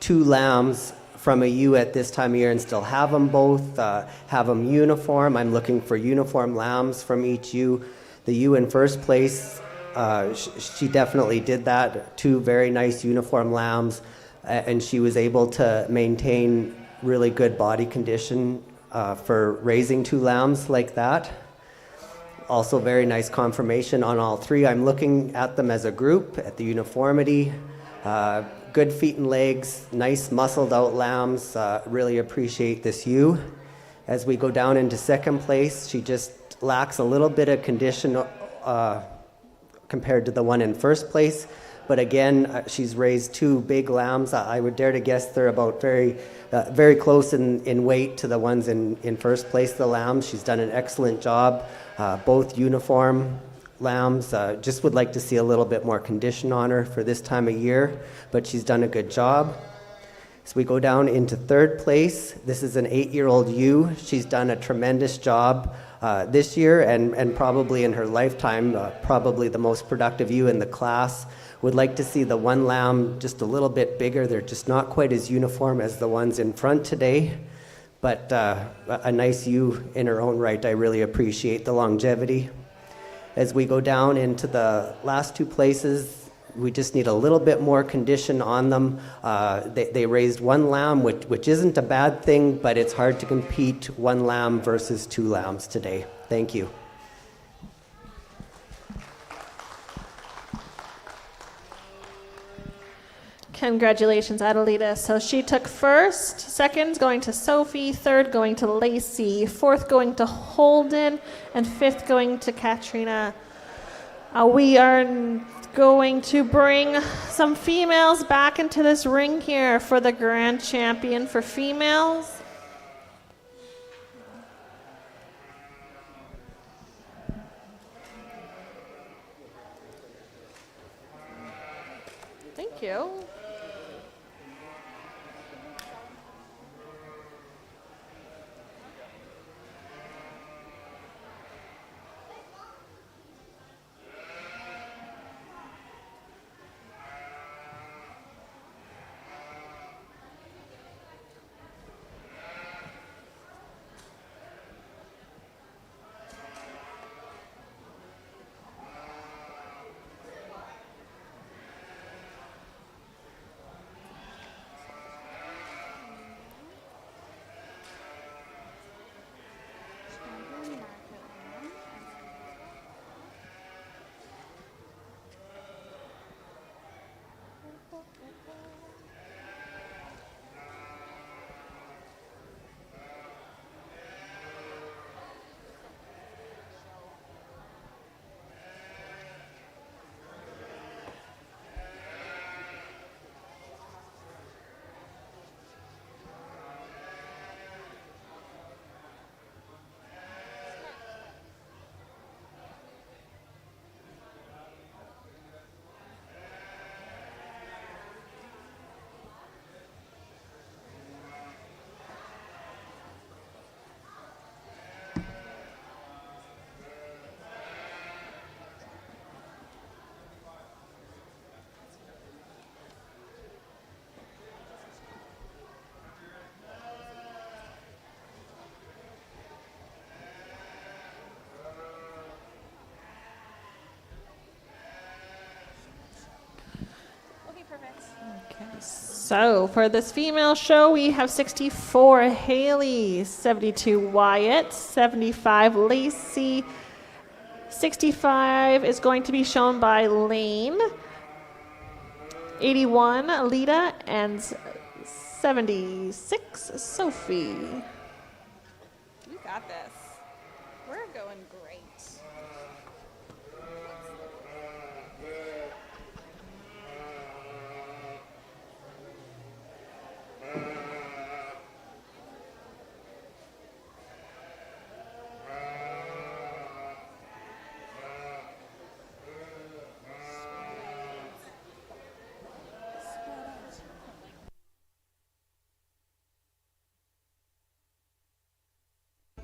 2 lambs from a ewe at this time of year and still have them both, have them uniform. I'm looking for uniform lambs from each ewe. The ewe in first place, she definitely did that. 2 very nice uniform lambs, and she was able to maintain really good body condition for raising 2 lambs like that. Also very nice confirmation on all 3. I'm looking at them as a group, at the uniformity, good feet and legs, nice muscled out lambs. Really appreciate this ewe. As we go down into second place, she just lacks a little bit of condition compared to the one in first place. But again, she's raised 2 big lambs. I would dare to guess they're about very close in weight to the ones in first place, the lambs. She's done an excellent job. Both uniform lambs. Just would like to see a little bit more condition on her for this time of year, but she's done a good job. So we go down into third place. This is an 8-year-old ewe. She's done a tremendous job this year and probably in her lifetime, probably the most productive ewe in the class. Would like to see the one lamb just a little bit bigger. They're just not quite as uniform as the ones in front today, but a nice ewe in her own right. I really appreciate the longevity. As we go down into the last 2 places, we just need a little bit more condition on them. They raised 1 lamb, which isn't a bad thing, but it's hard to compete 1 lamb versus 2 lambs today. Thank you.
Congratulations, Adelita. So she took first, second going to Sophie, third going to Lacey, fourth going to Holden, and fifth going to Katrina. We are going to bring some females back into this ring here for the grand champion for females. Thank you. So for this female show, we have 64 Haley, 72 Wyatt, 75 Lacey, 65 is going to be shown by Lane. 81, Alita, and 76, Sophie.
You got this. We're going great.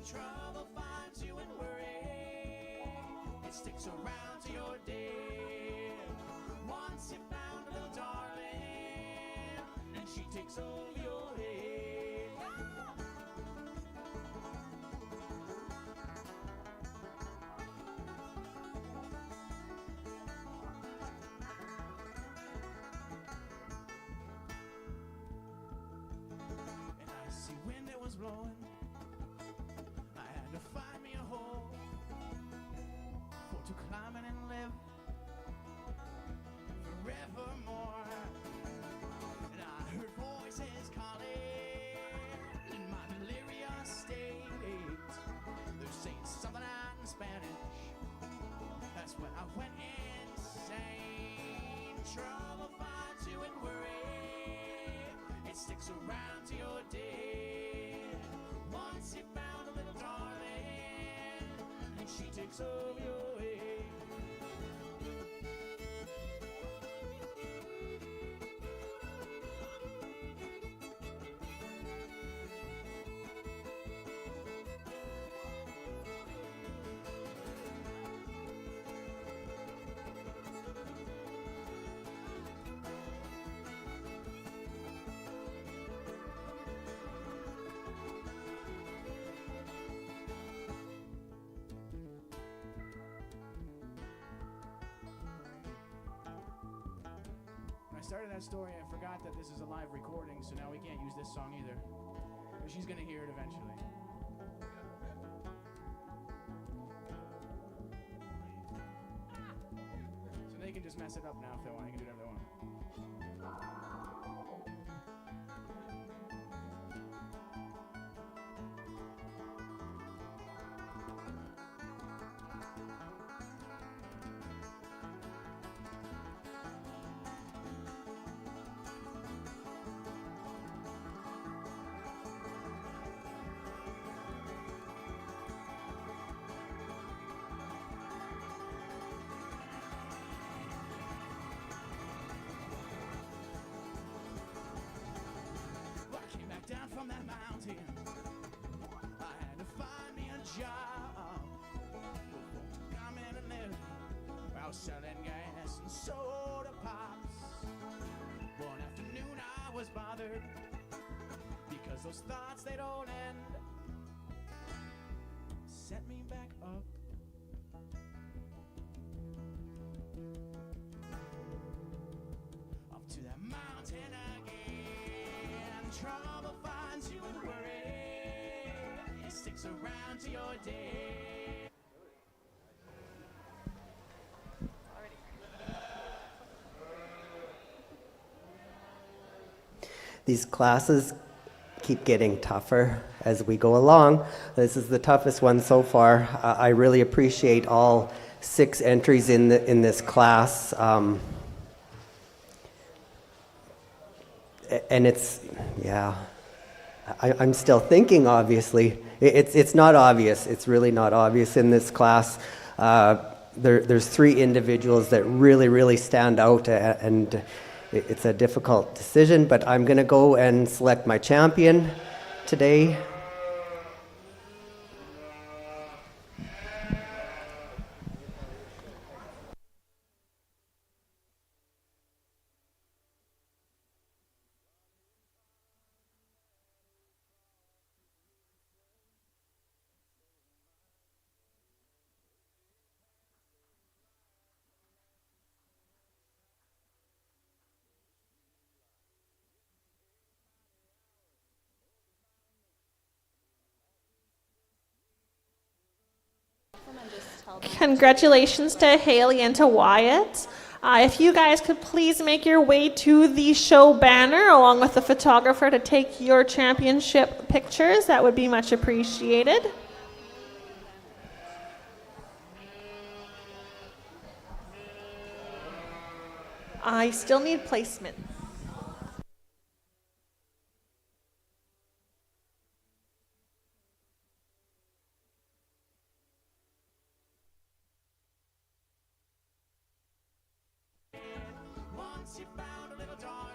Trouble finds you and worry. It sticks around to your day. Once you found a little darling, and she takes over your head. An icy wind that was blowing. I had to find me a hole for to climb in and live forevermore. And I heard voices calling in my delirious state. They're saying something out in Spanish. That's when I went insane. Trouble finds you and worry. It sticks around to your day. Once you found a little darling, and she takes over your head.
I started that story, I forgot that this is a live recording, so now we can't use this song either. But she's gonna hear it eventually. So they can just mess it up now if they want. They can do whatever they want.
Down from that mountain, I had to find me a job. Come in and live while selling gas and soda pops. One afternoon I was bothered because those thoughts, they don't end. Set me back up. Up to that mountain again. Trouble finds you and worry. It sticks around to your day.
These classes keep getting tougher as we go along. This is the toughest one so far. I really appreciate all 6 entries in this class. And it's, yeah, I'm still thinking, obviously. It's not obvious. It's really not obvious in this class. There's 3 individuals that really stand out, and it's a difficult decision, but I'm going to go and select my champion today.
Congratulations to Haley and to Wyatt. If you guys could please make your way to the show banner along with the photographer to take your championship pictures, that would be much appreciated. I still need placement.
Once you found a little darling,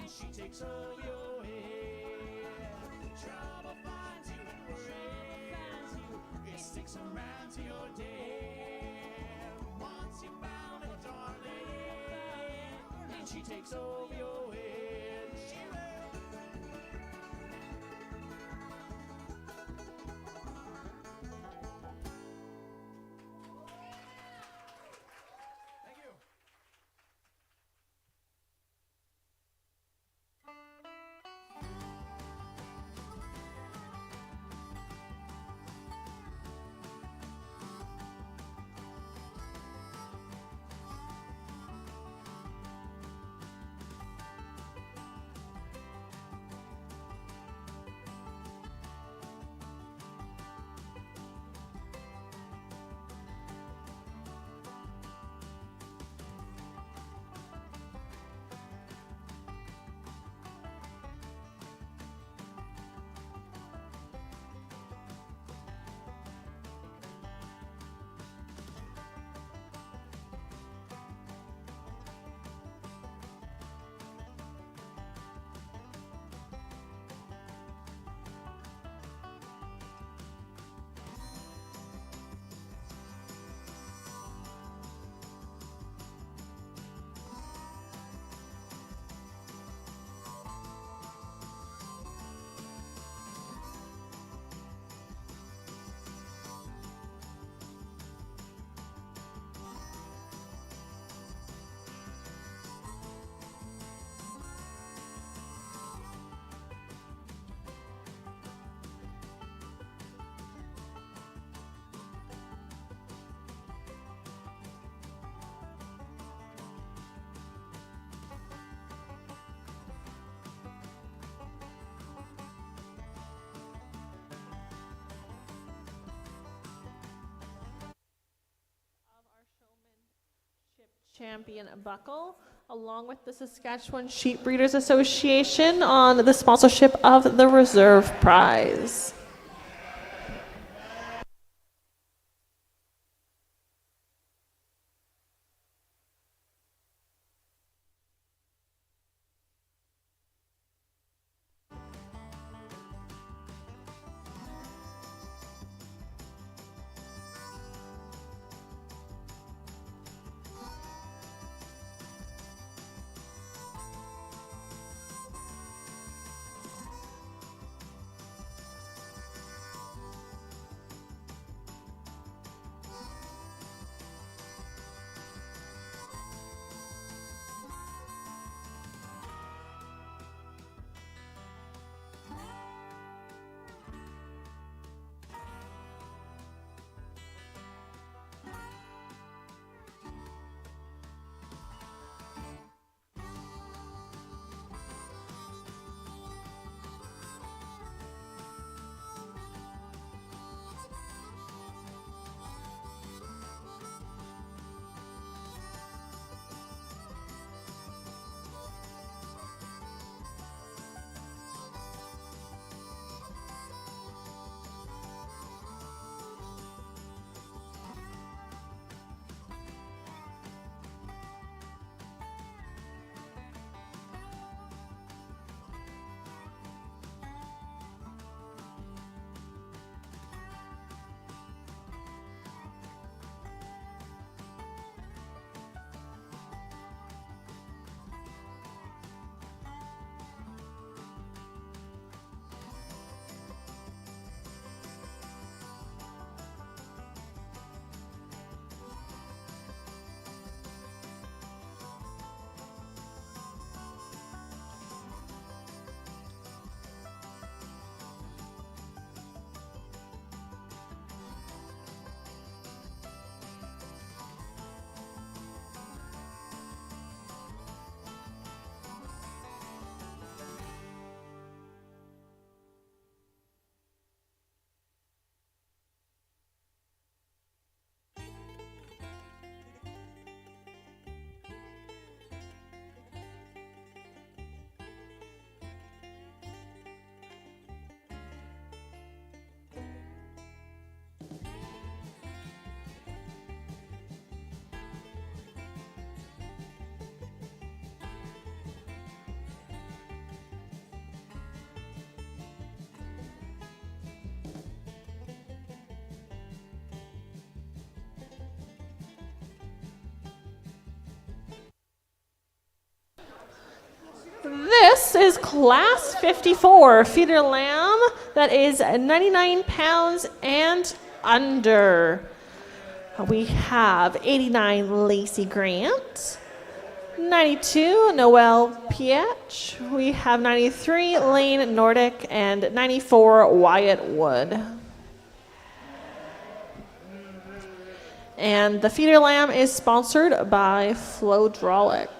she takes all your head. Trouble finds you and worries you. It sticks around to your day. Once you found a little darling, and she takes over your head. She will. Thank you.
Champion buckle, along with the Saskatchewan Sheep Breeders Association on the sponsorship of the Reserve Prize. This is class 54 feeder lamb that is 99 pounds and under. We have 89 Lacey Grant, 92 Noelle Pietch, we have 93 Lane Nordic, and 94 Wyatt Wood. And the feeder lamb is sponsored by Flowdraulic.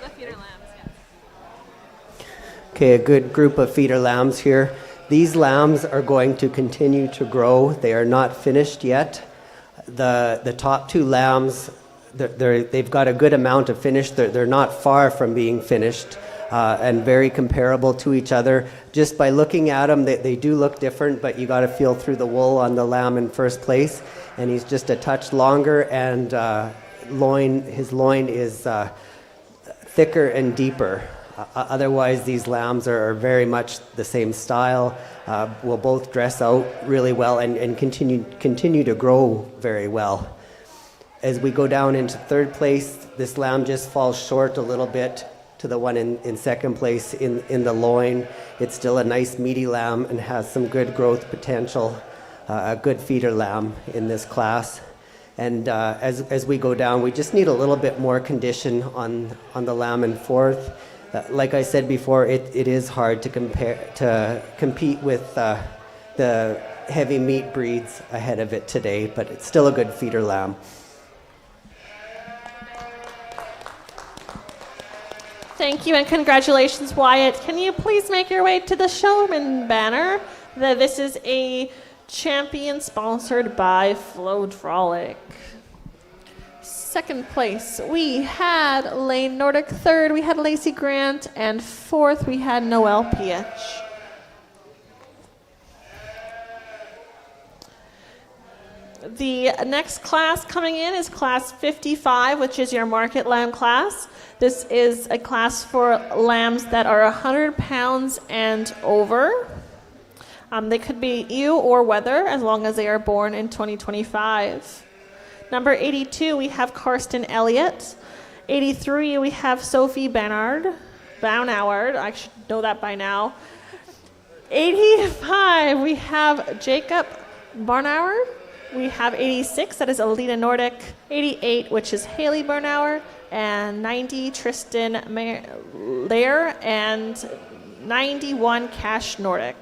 the feeder lambs, yes.
Okay, a good group of feeder lambs here. These lambs are going to continue to grow. They are not finished yet. The top two lambs, they've got a good amount of finish. They're not far from being finished and very comparable to each other. Just by looking at them, they do look different, but you got to feel through the wool on the lamb in first place. And he's just a touch longer, and his loin is thicker and deeper. Otherwise, these lambs are very much the same style, will both dress out really well and continue to grow very well. As we go down into third place, this lamb just falls short a little bit to the one in second place in the loin. It's still a nice meaty lamb and has some good growth potential, a good feeder lamb in this class. And as we go down, we just need a little bit more condition on the lamb in fourth. Like I said before, it is hard to compete with the heavy meat breeds ahead of it today, but it's still a good feeder lamb.
Thank you and congratulations, Wyatt. Can you please make your way to the showman banner? This is a champion sponsored by Flowtrolic. Second place, we had Lane Nordic. Third, we had Lacey Grant. And fourth, we had Noelle PH. The next class coming in is class 55, which is your market lamb class. This is a class for lambs that are 100 pounds and over. They could be ewe or wether as long as they are born in 2025. Number 82, we have Karsten Elliott. 83, we have Sophie Baunard. I should know that by now. 85, we have Jacob Barnauer. We have 86, that is Alita Nordic. 88, which is Haley Barnauer. And 90, Tristan Lair. And 91, Cash Nordic.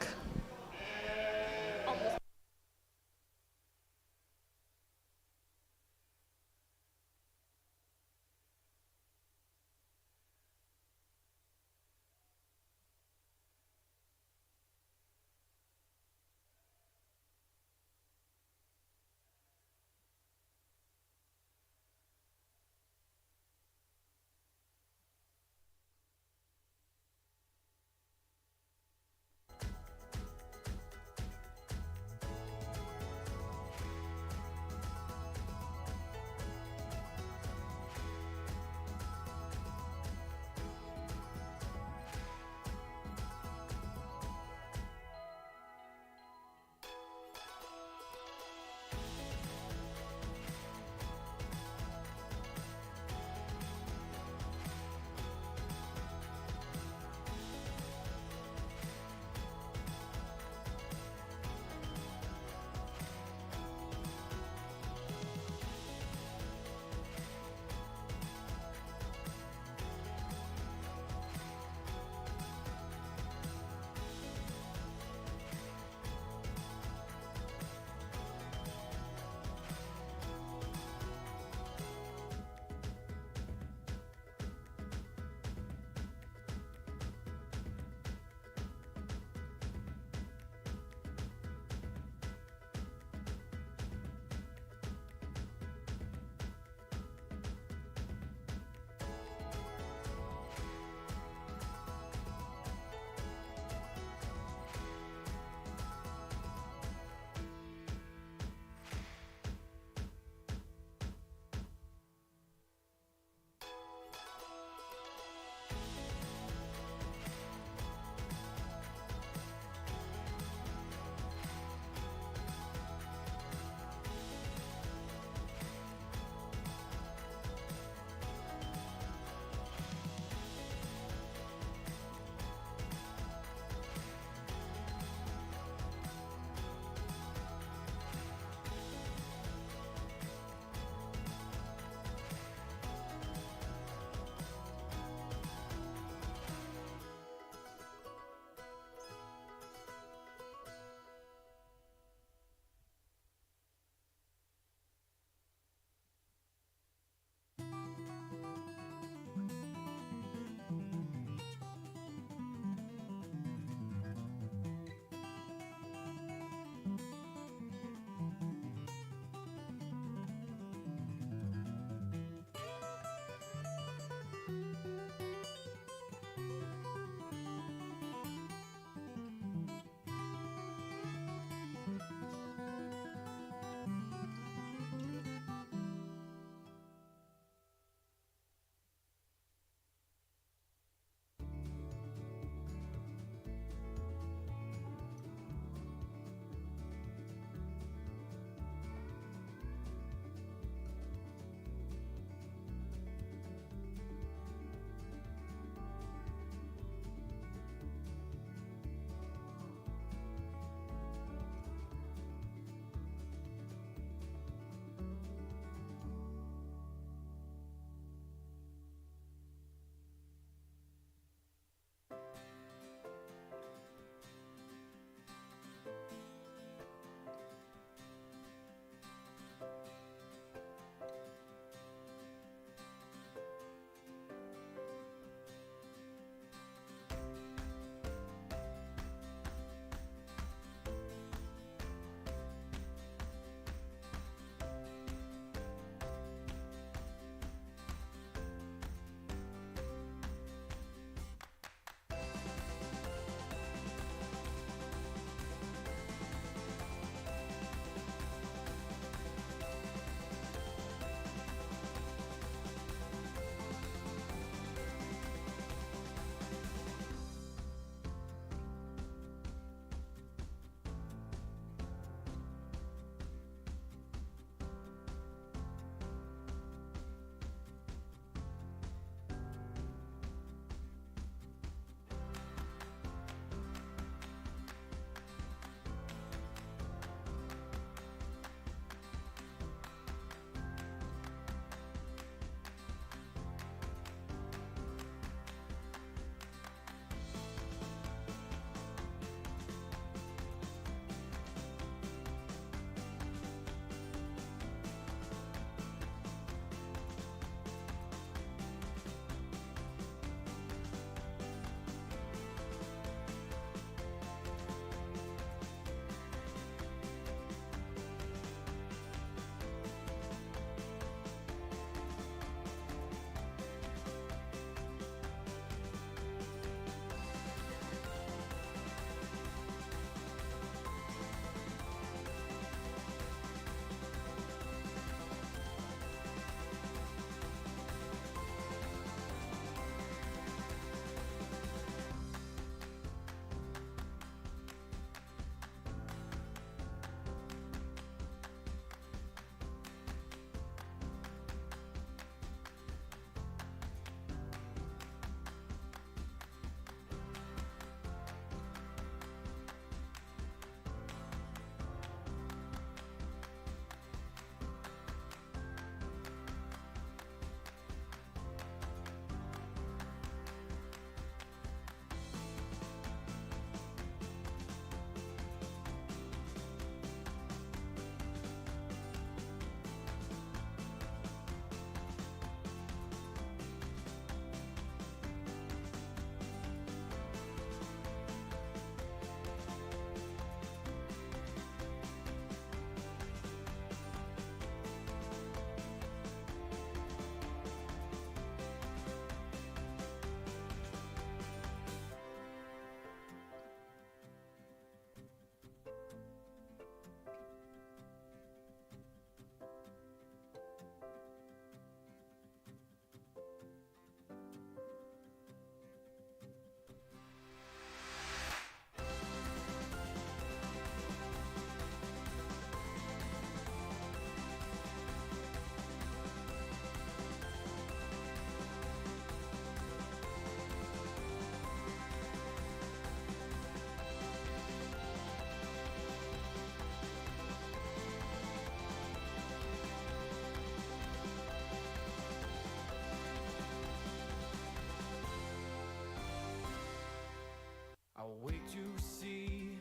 to see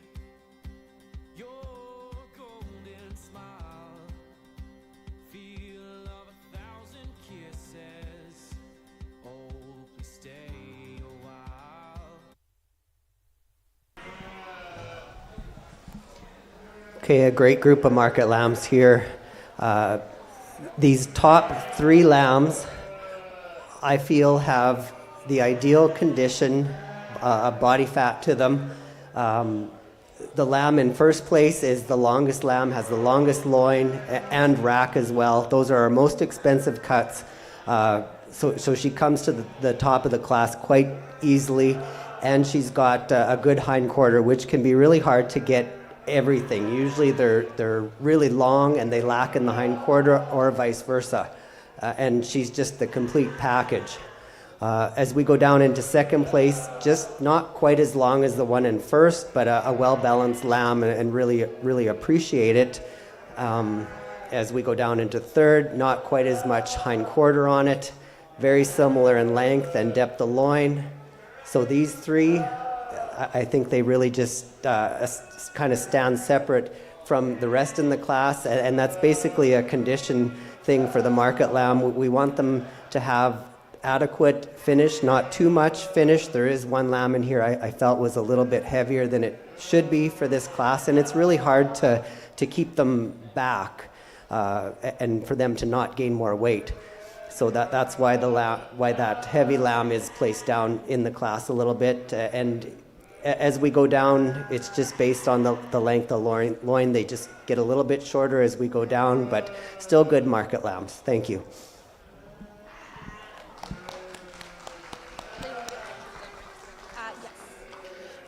your golden smile, feel of 1,000 kisses. Oh, please stay a while.
Okay, a great group of market lambs here. These top 3 lambs, I feel, have the ideal condition, body fat to them. The lamb in first place is the longest lamb, has the longest loin and rack as well. Those are our most expensive cuts. So she comes to the top of the class quite easily, and she's got a good hind quarter, which can be really hard to get everything. Usually they're really long and they lack in the hind quarter, or vice versa. And she's just the complete package. As we go down into second place, just not quite as long as the one in first, but a well-balanced lamb, and really appreciate it. As we go down into third, not quite as much hind quarter on it, very similar in length and depth of loin. So these 3, I think they really just kind of stand separate from the rest in the class, and that's basically a condition thing for the market lamb. We want them to have adequate finish, not too much finish. There is one lamb in here I felt was a little bit heavier than it should be for this class, and it's really hard to keep them back and for them to not gain more weight. So that's why why that heavy lamb is placed down in the class a little bit. And as we go down, it's just based on the length of loin. They just get a little bit shorter as we go down, but still good market lambs. Thank you.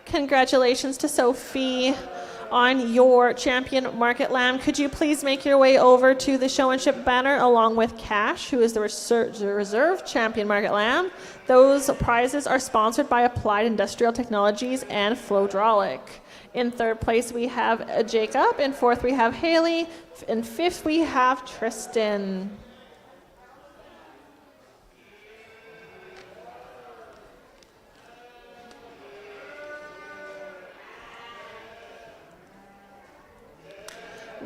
Congratulations to Sophie on your champion market lamb. Could you please make your way over to the show and ship banner along with Cash, who is the reserve champion market lamb. Those prizes are sponsored by Applied Industrial Technologies and Flowdraulic. In third place, we have Jacob. In fourth, we have Haley. In fifth, we have Tristan.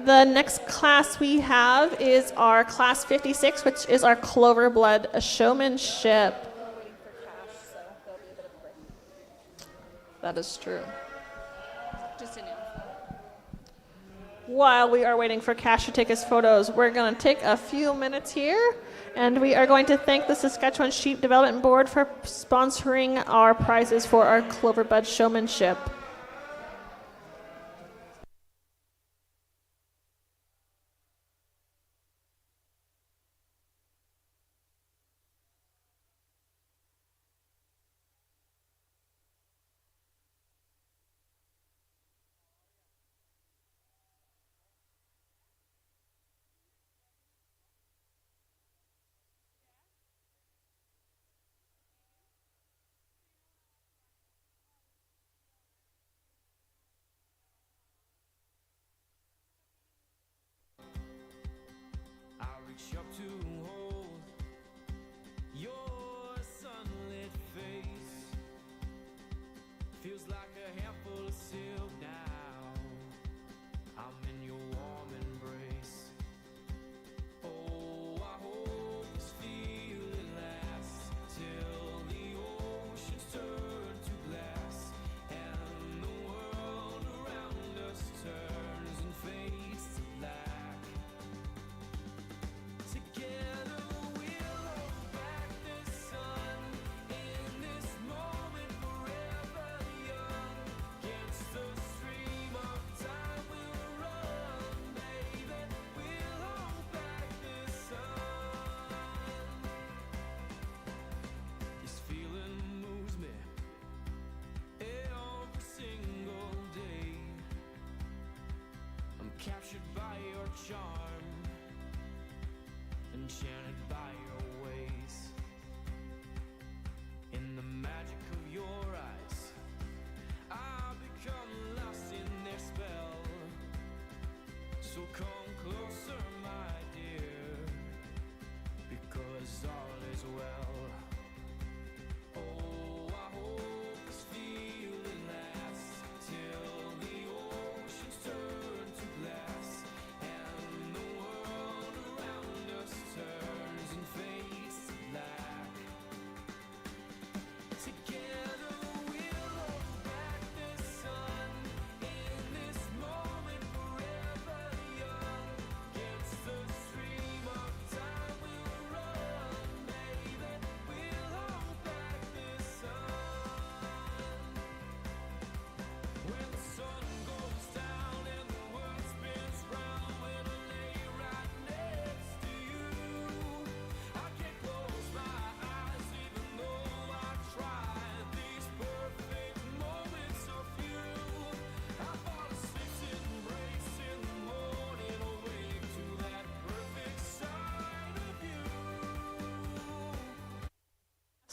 The next class we have is our class 56, which is our Clover Blood showmanship. That is true.
Just enough.
While we are waiting for Cash to take his photos, we're going to take a few minutes here, and we are going to thank the Saskatchewan Sheep Development Board for sponsoring our prizes for our Clover Blood showmanship.
I reach up to hold your sunlit face. Feels like a handful of silk now. I'm in your warm embrace. Oh, I hope this feeling lasts till the oceans turn to glass and the world around us turns and fades to black. Together we'll hold back the sun in this moment forever young. Against the stream of time we'll run, baby. We'll hold back the sun. This feeling moves me every single day. I'm captured by your charm, enchanted by your ways. In the magic of your eyes, I've become lost in their spell. So come closer, my dear, because all is well. Oh, I hope this feeling lasts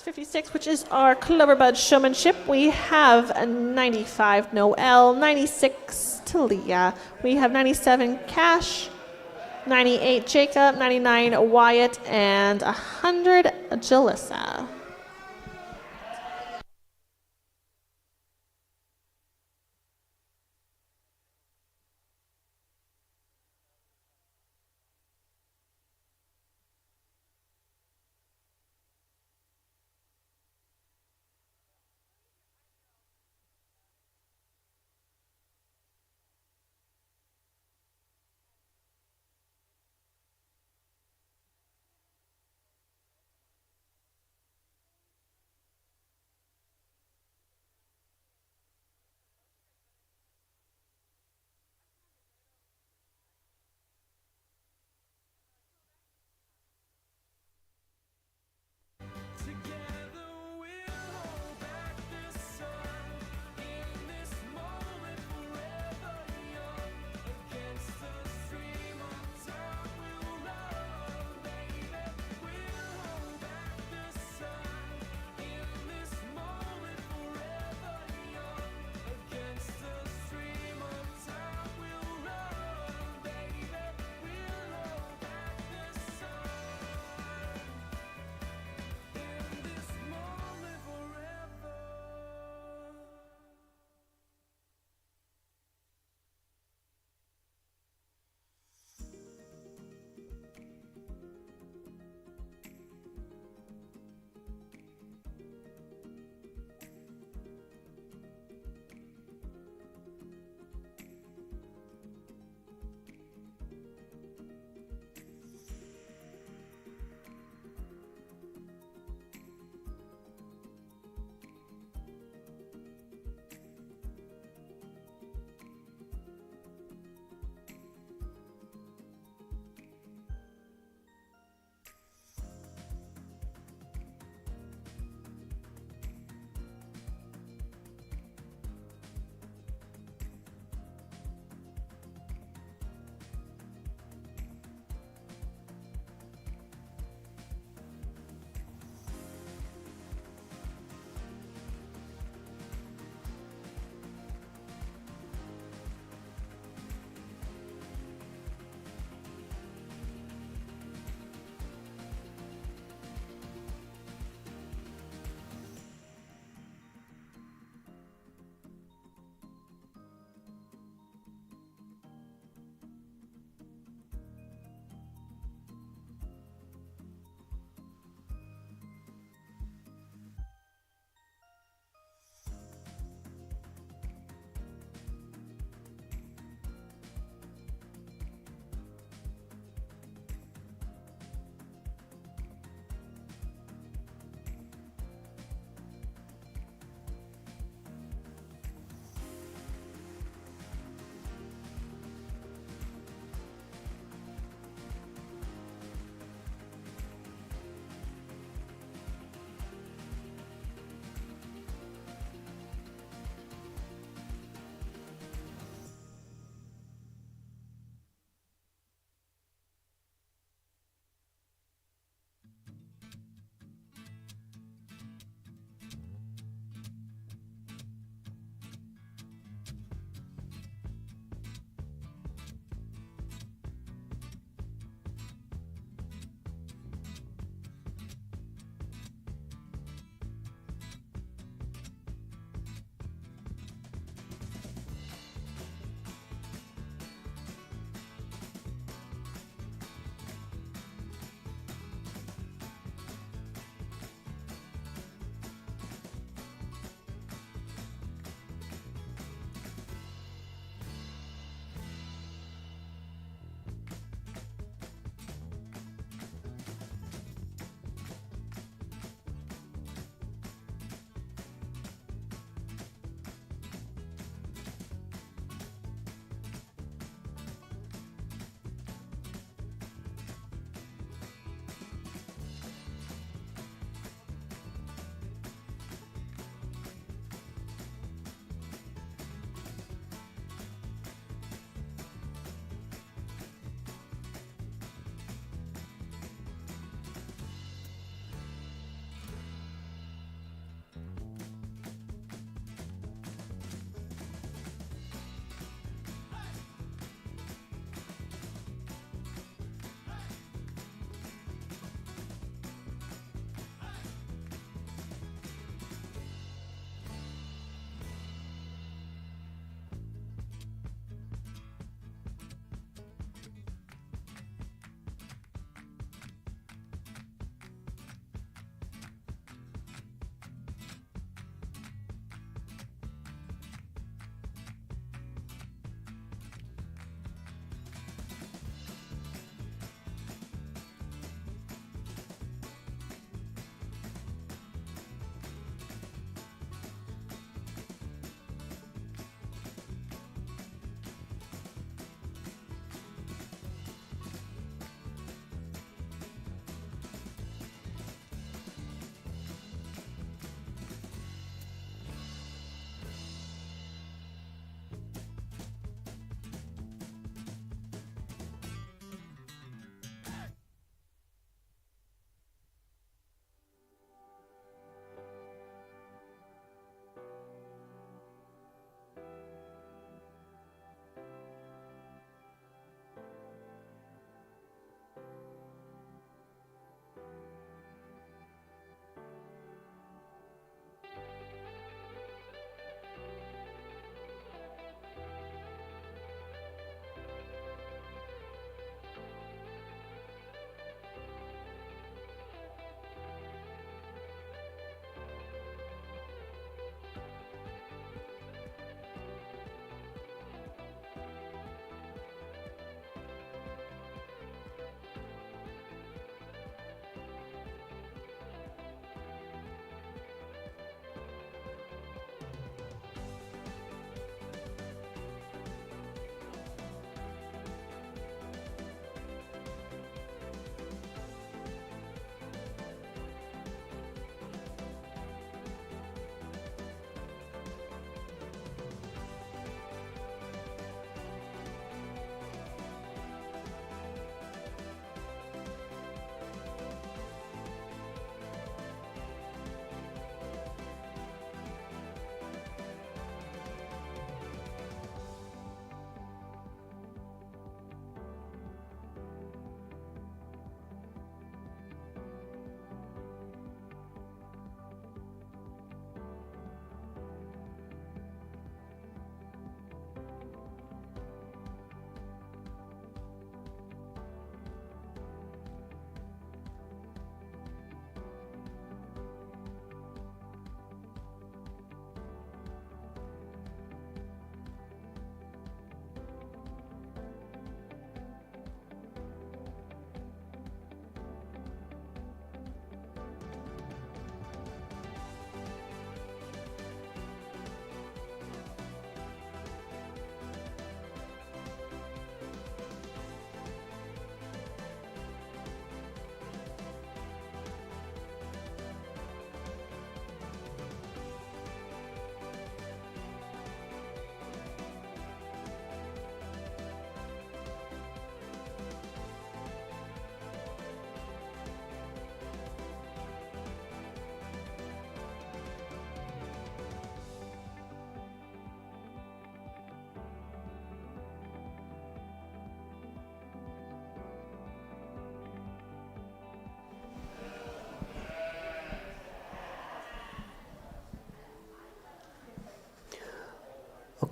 56, which is our Cloverbud showmanship. We have a 95 Noel, 96 Talia. We have 97 Cash, 98 Jacob, 99 Wyatt, and 100 Jalissa.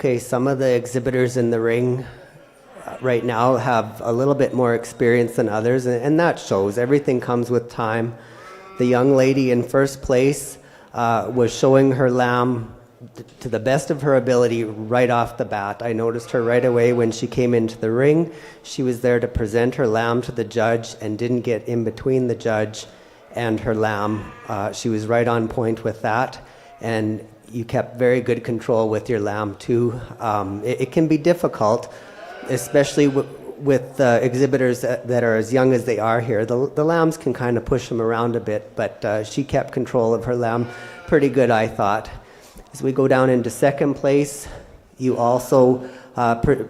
Okay, some of the exhibitors in the ring right now have a little bit more experience than others, and that shows. Everything comes with time. The young lady in first place was showing her lamb to the best of her ability right off the bat. I noticed her right away when she came into the ring. She was there to present her lamb to the judge and didn't get in between the judge and her lamb. She was right on point with that, and you kept very good control with your lamb too. It can be difficult, especially with exhibitors that are as young as they are here. The lambs can kind of push them around a bit, but she kept control of her lamb pretty good, I thought. As we go down into second place, you also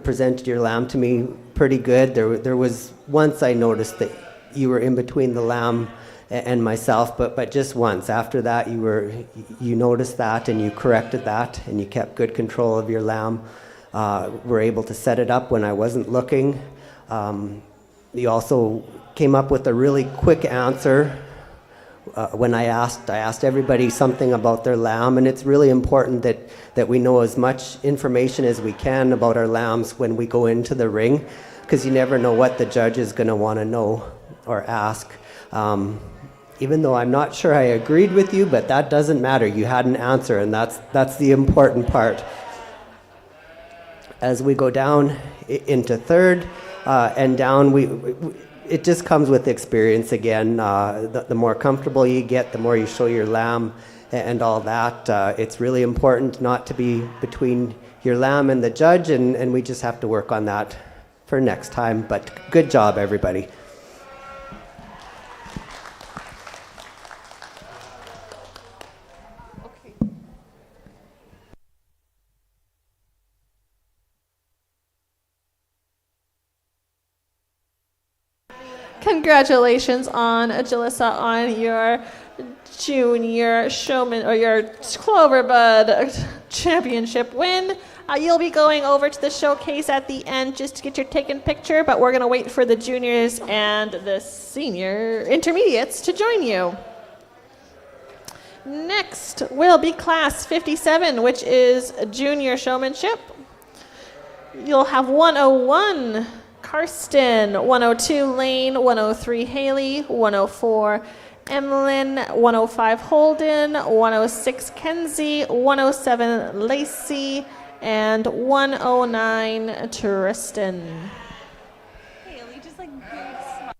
presented your lamb to me pretty good. There was once I noticed that you were in between the lamb and myself, but just once. After that, you noticed that and you corrected that, and you kept good control of your lamb. Were able to set it up when I wasn't looking. You also came up with a really quick answer. When I asked everybody something about their lamb, and it's really important that we know as much information as we can about our lambs when we go into the ring, because you never know what the judge is going to want to know or ask. Even though I'm not sure I agreed with you, but that doesn't matter. You had an answer, and that's the important part. As we go down into third and down, it just comes with experience again. The more comfortable you get, the more you show your lamb and all that. It's really important not to be between your lamb and the judge, and we just have to work on that for next time. But good job, everybody.
Congratulations on Jalissa on your junior showman or your Cloverbud championship win. You'll be going over to the showcase at the end just to get your taken picture, but we're going to wait for the juniors and the senior intermediates to join you. Next will be class 57, which is junior showmanship. You'll have 101 Karsten, 102 Lane, 103 Haley, 104 Emlyn, 105 Holden, 106 Kenzie, 107 Lacey, and 109 Tristan.
Haley, just like big smile.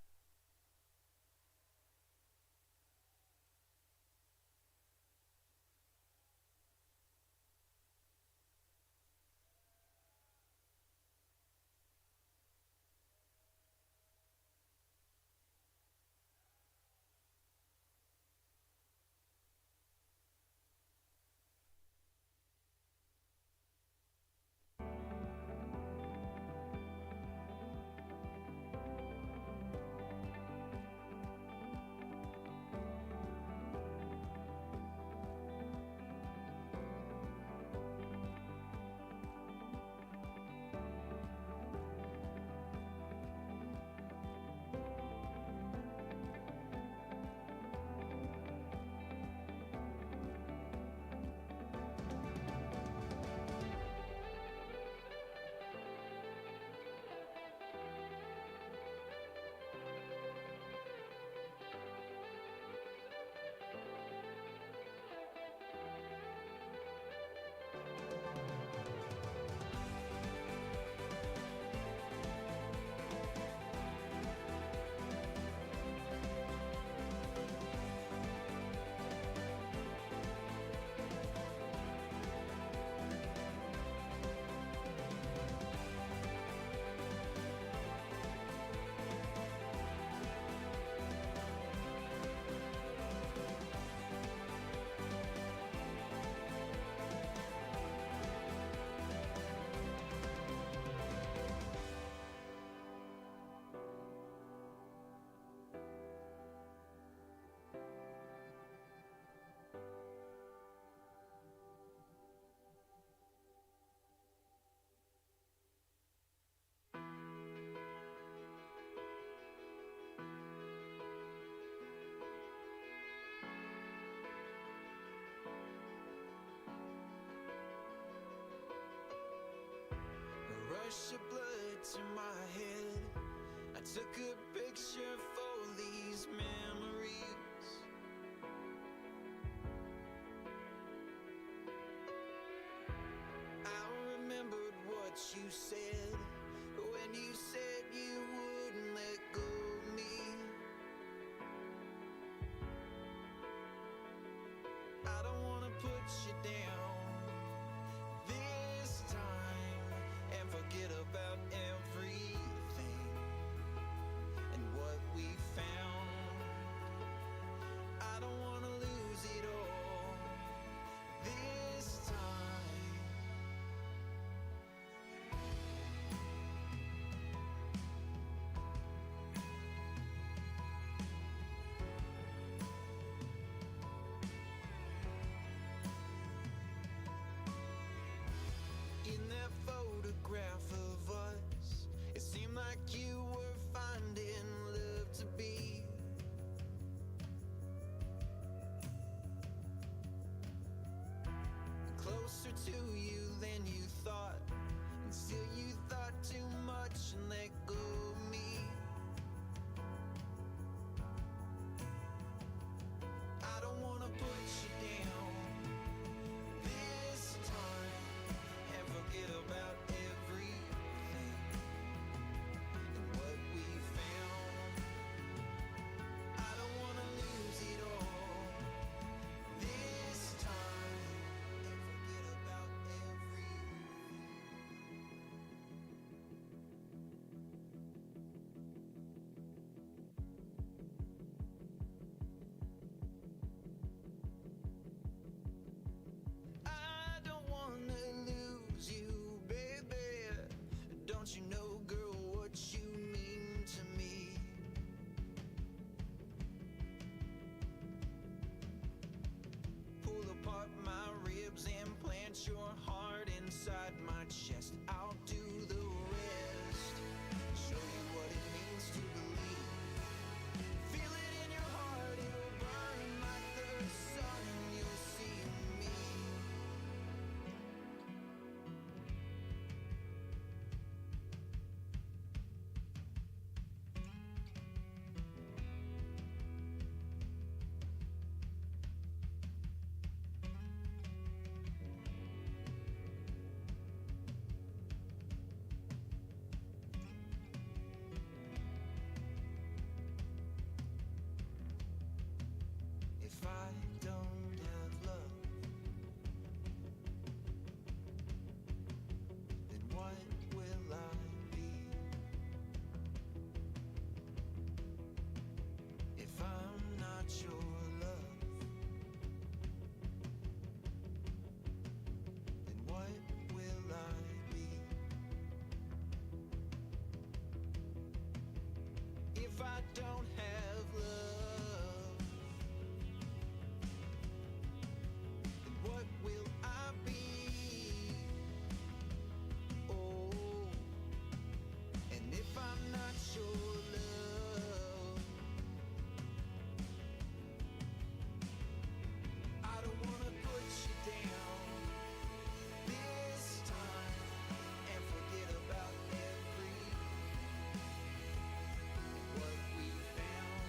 rush of blood to my head. I took a picture for these memories. I remembered what you said when you said you wouldn't let go of me. I don't wanna put you down this time and forget about everything and what we found. I don't wanna lose it all this time. In that photograph of us, it seemed like you were finding love to be. Closer to you than you thought, until you thought too much and let go of me. I don't wanna put you down this time and forget about everything and what we found. I don't wanna lose it all this time and forget about everything. I don't wanna lose you, baby. Don't you know, girl, what you mean to me? Pull apart my ribs and plant your heart inside my chest. I'll do the rest. Show you what it means to believe. Feel it in your heart, it'll burn like the sun, and you'll see me. If I don't have love, then what will I be? If I'm not your love, then what will I be? If I don't have love, then what will I be? Oh, and if I'm not your love, I don't wanna put you down this time and forget about everything and what we found.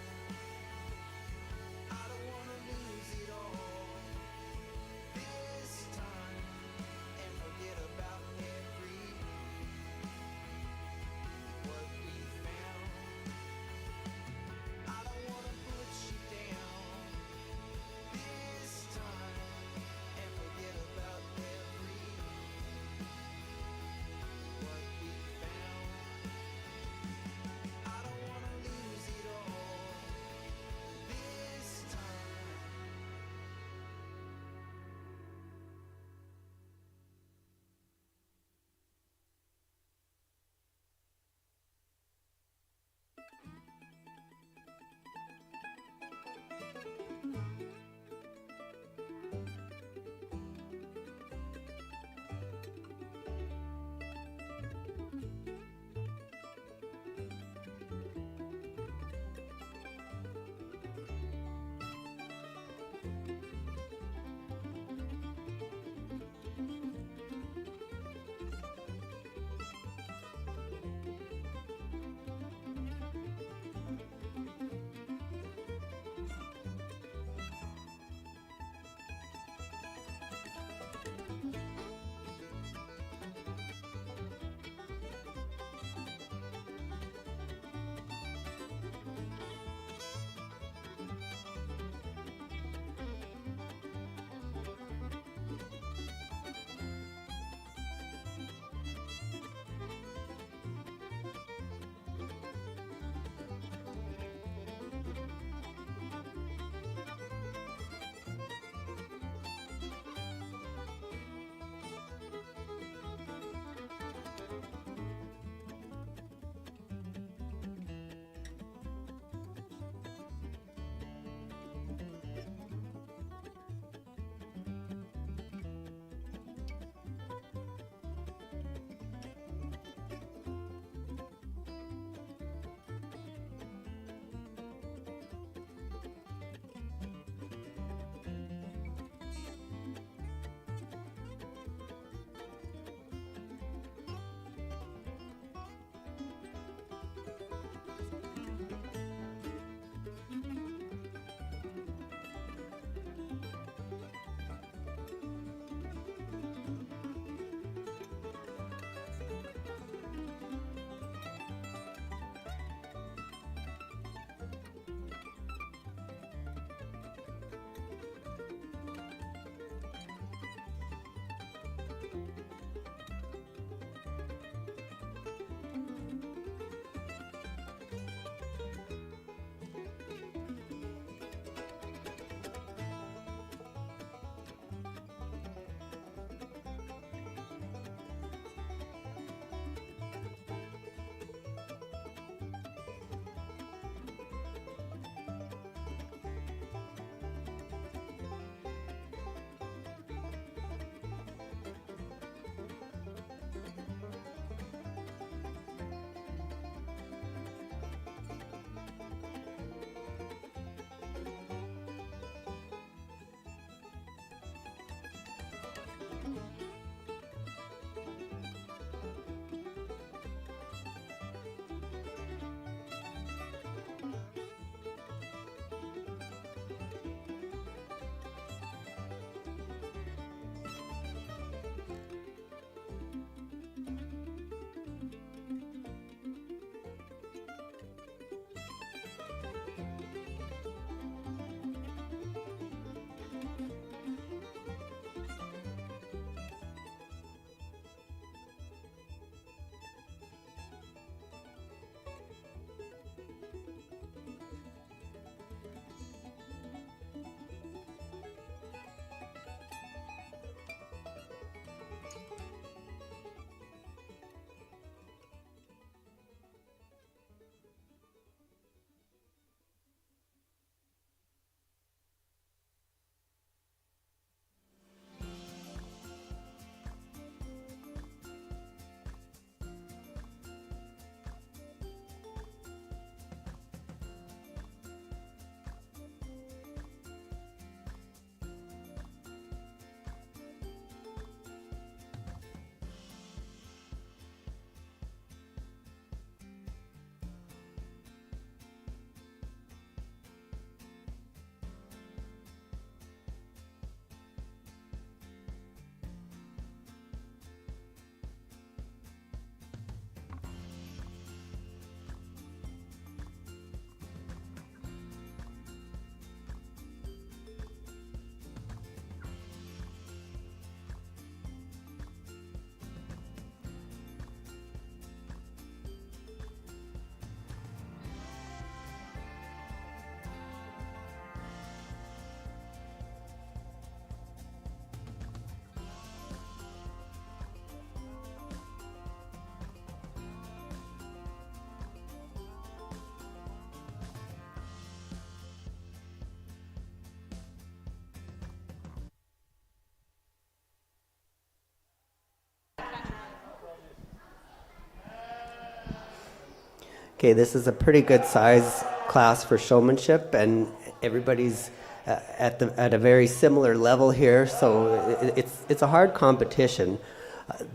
Okay, this is a pretty good size class for showmanship, and everybody's at a very similar level here, so it's a hard competition.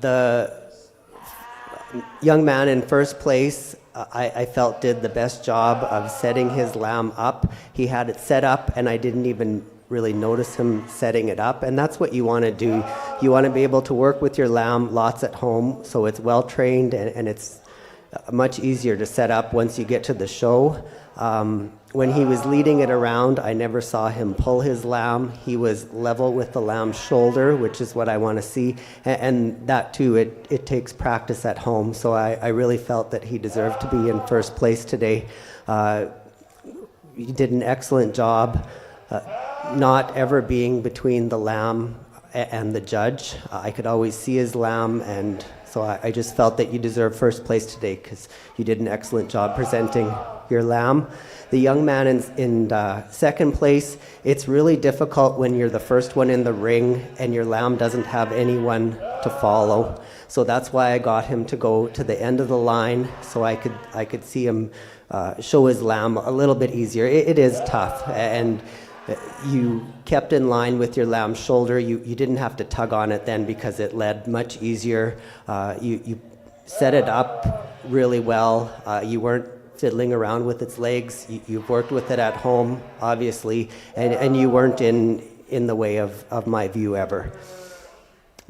The young man in first place, I felt did the best job of setting his lamb up. He had it set up, and I didn't even really notice him setting it up, and that's what you want to do. You want to be able to work with your lamb lots at home, so it's well trained, and it's much easier to set up once you get to the show. When he was leading it around, I never saw him pull his lamb. He was level with the lamb's shoulder, which is what I want to see. And that too, it takes practice at home. So I really felt that he deserved to be in first place today. He did an excellent job not ever being between the lamb and the judge. I could always see his lamb, and so I just felt that you deserve first place today because you did an excellent job presenting your lamb. The young man in second place, it's really difficult when you're the first one in the ring and your lamb doesn't have anyone to follow. So that's why I got him to go to the end of the line so I could see him show his lamb a little bit easier. It is tough, and you kept in line with your lamb's shoulder. You didn't have to tug on it then because it led much easier. You set it up really well. You weren't fiddling around with its legs. You've worked with it at home, obviously, and you weren't in the way of my view ever.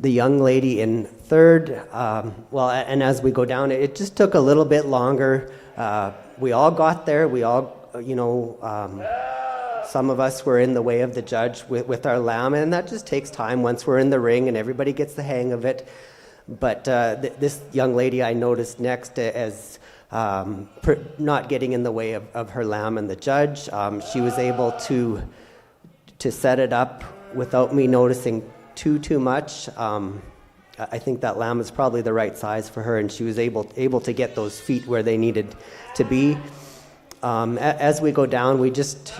The young lady in third, and as we go down, it just took a little bit longer. We all got there. We all, some of us were in the way of the judge with our lamb, and that just takes time once we're in the ring and everybody gets the hang of it. But this young lady I noticed next as not getting in the way of her lamb and the judge. She was able to set it up without me noticing too much. I think that lamb is probably the right size for her, and she was able to get those feet where they needed to be. As we go down, we just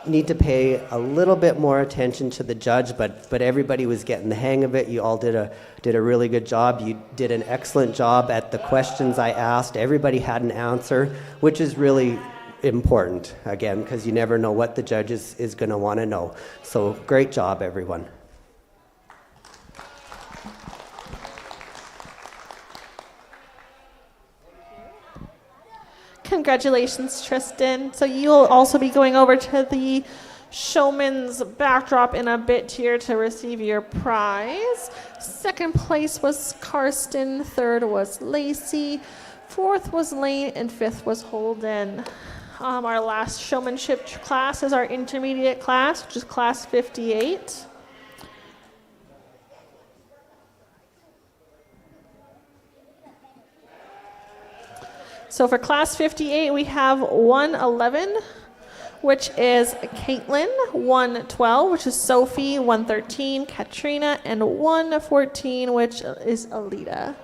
need to pay a little bit more attention to the judge, but everybody was getting the hang of it. You all did a really good job. You did an excellent job at the questions I asked. Everybody had an answer, which is really important, again, because you never know what the judge is going to want to know. So great job, everyone.
Congratulations, Tristan. So you'll also be going over to the showman's backdrop in a bit here to receive your prize. Second place was Karsten, third was Lacey, fourth was Lane, and fifth was Holden. Our last showmanship class is our intermediate class, which is class 58. So for class 58, we have 111, which is Caitlin, 112, which is Sophie, 113, Katrina, and 114, which is Alita.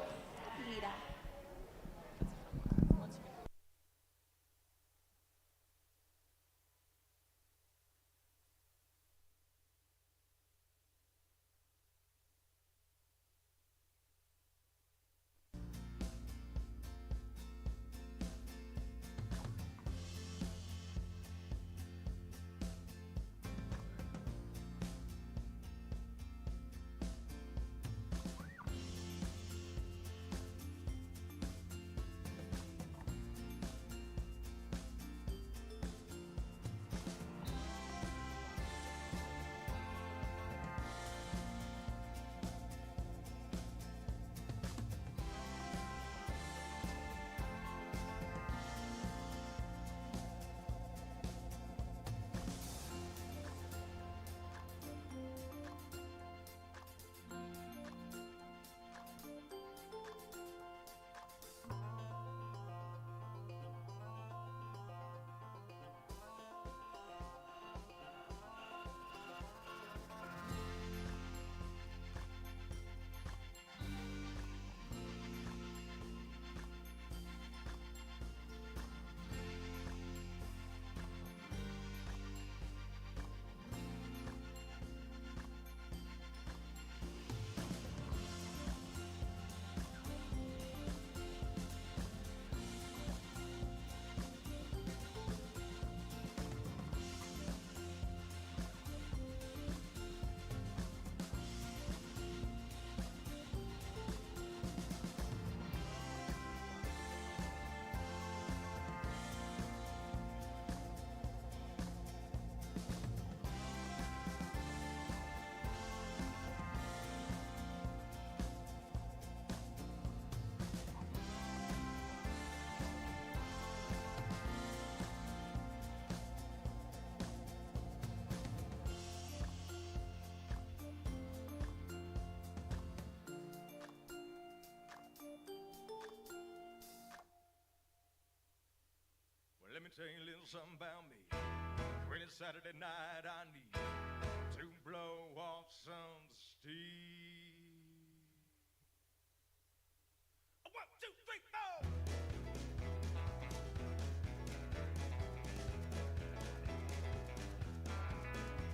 Let me tell you a little something about me. When it's Saturday night, I need to blow off some steam. 1, 2, 3, 4.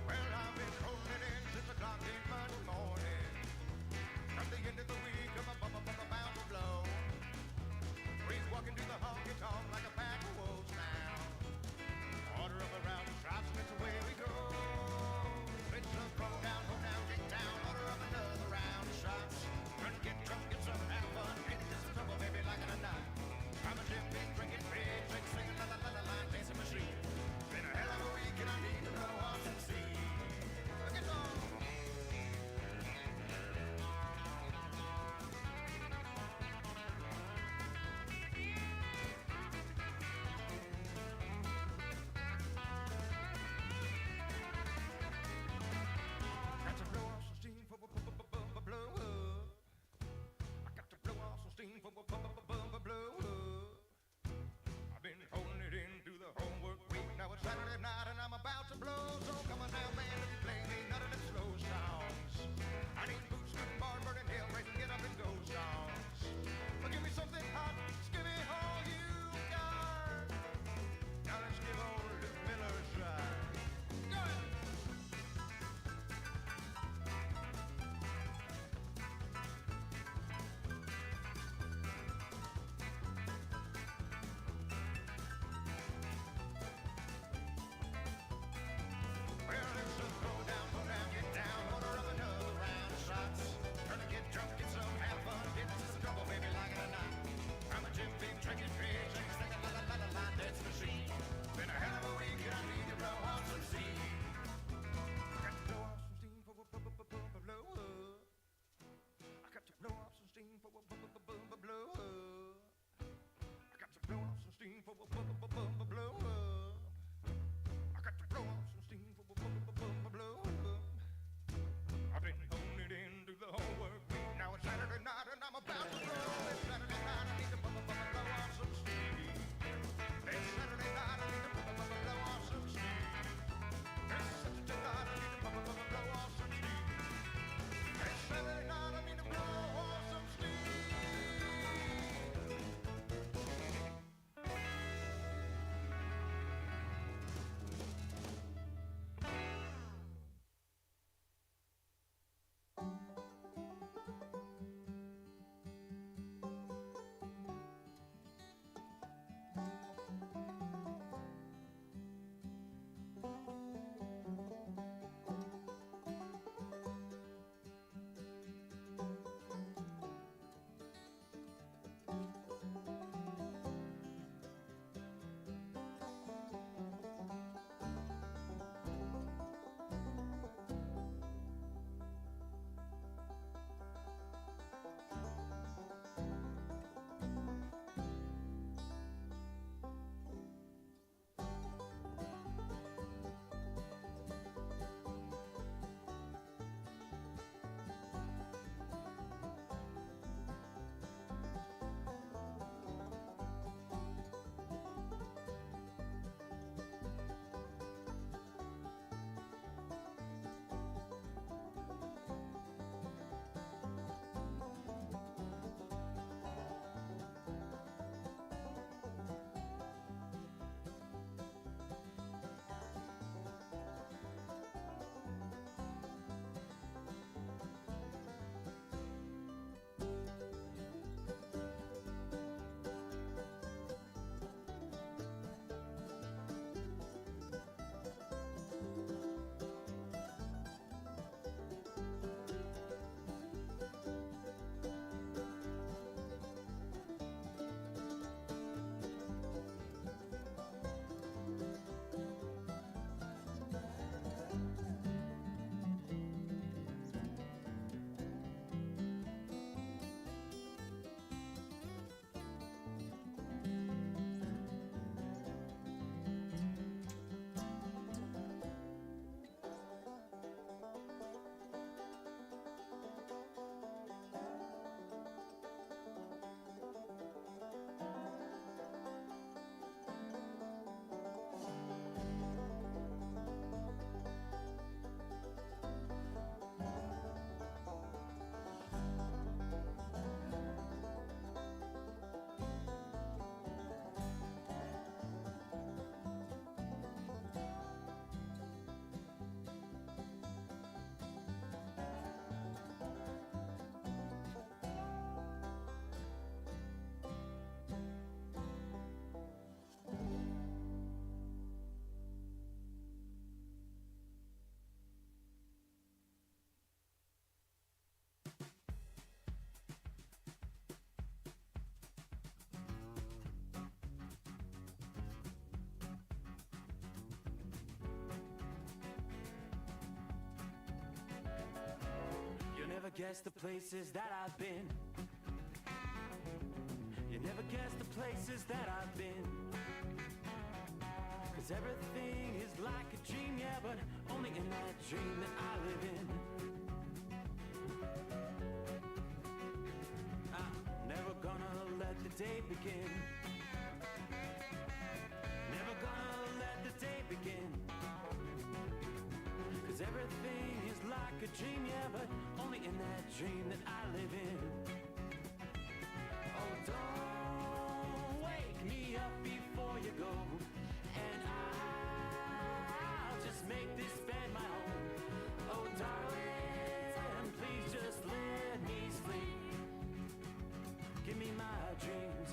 Well, I've been rolling in since the clock came Monday morning. From the end of the week, I'm bound to blow. Breeze walking through the honky tonk like a pack of wolves now. Order up around the shops, and it's away we go. It's a throw down, get down. Order up another round of shots. Run, get drunk, get some, have fun. Get into some trouble, baby, like in a night.
guess the places that I've been. You never guess the places that I've been. 'Cause everything is like a dream, yeah, but only in that dream that I live in. I'm never gonna let the day begin. Never gonna let the day begin. 'Cause everything is like a dream, yeah, but only in that dream that I live in. Oh, don't wake me up before you go, and I'll just make this bed my home. Oh, darling, please just let me sleep. Give me my dreams.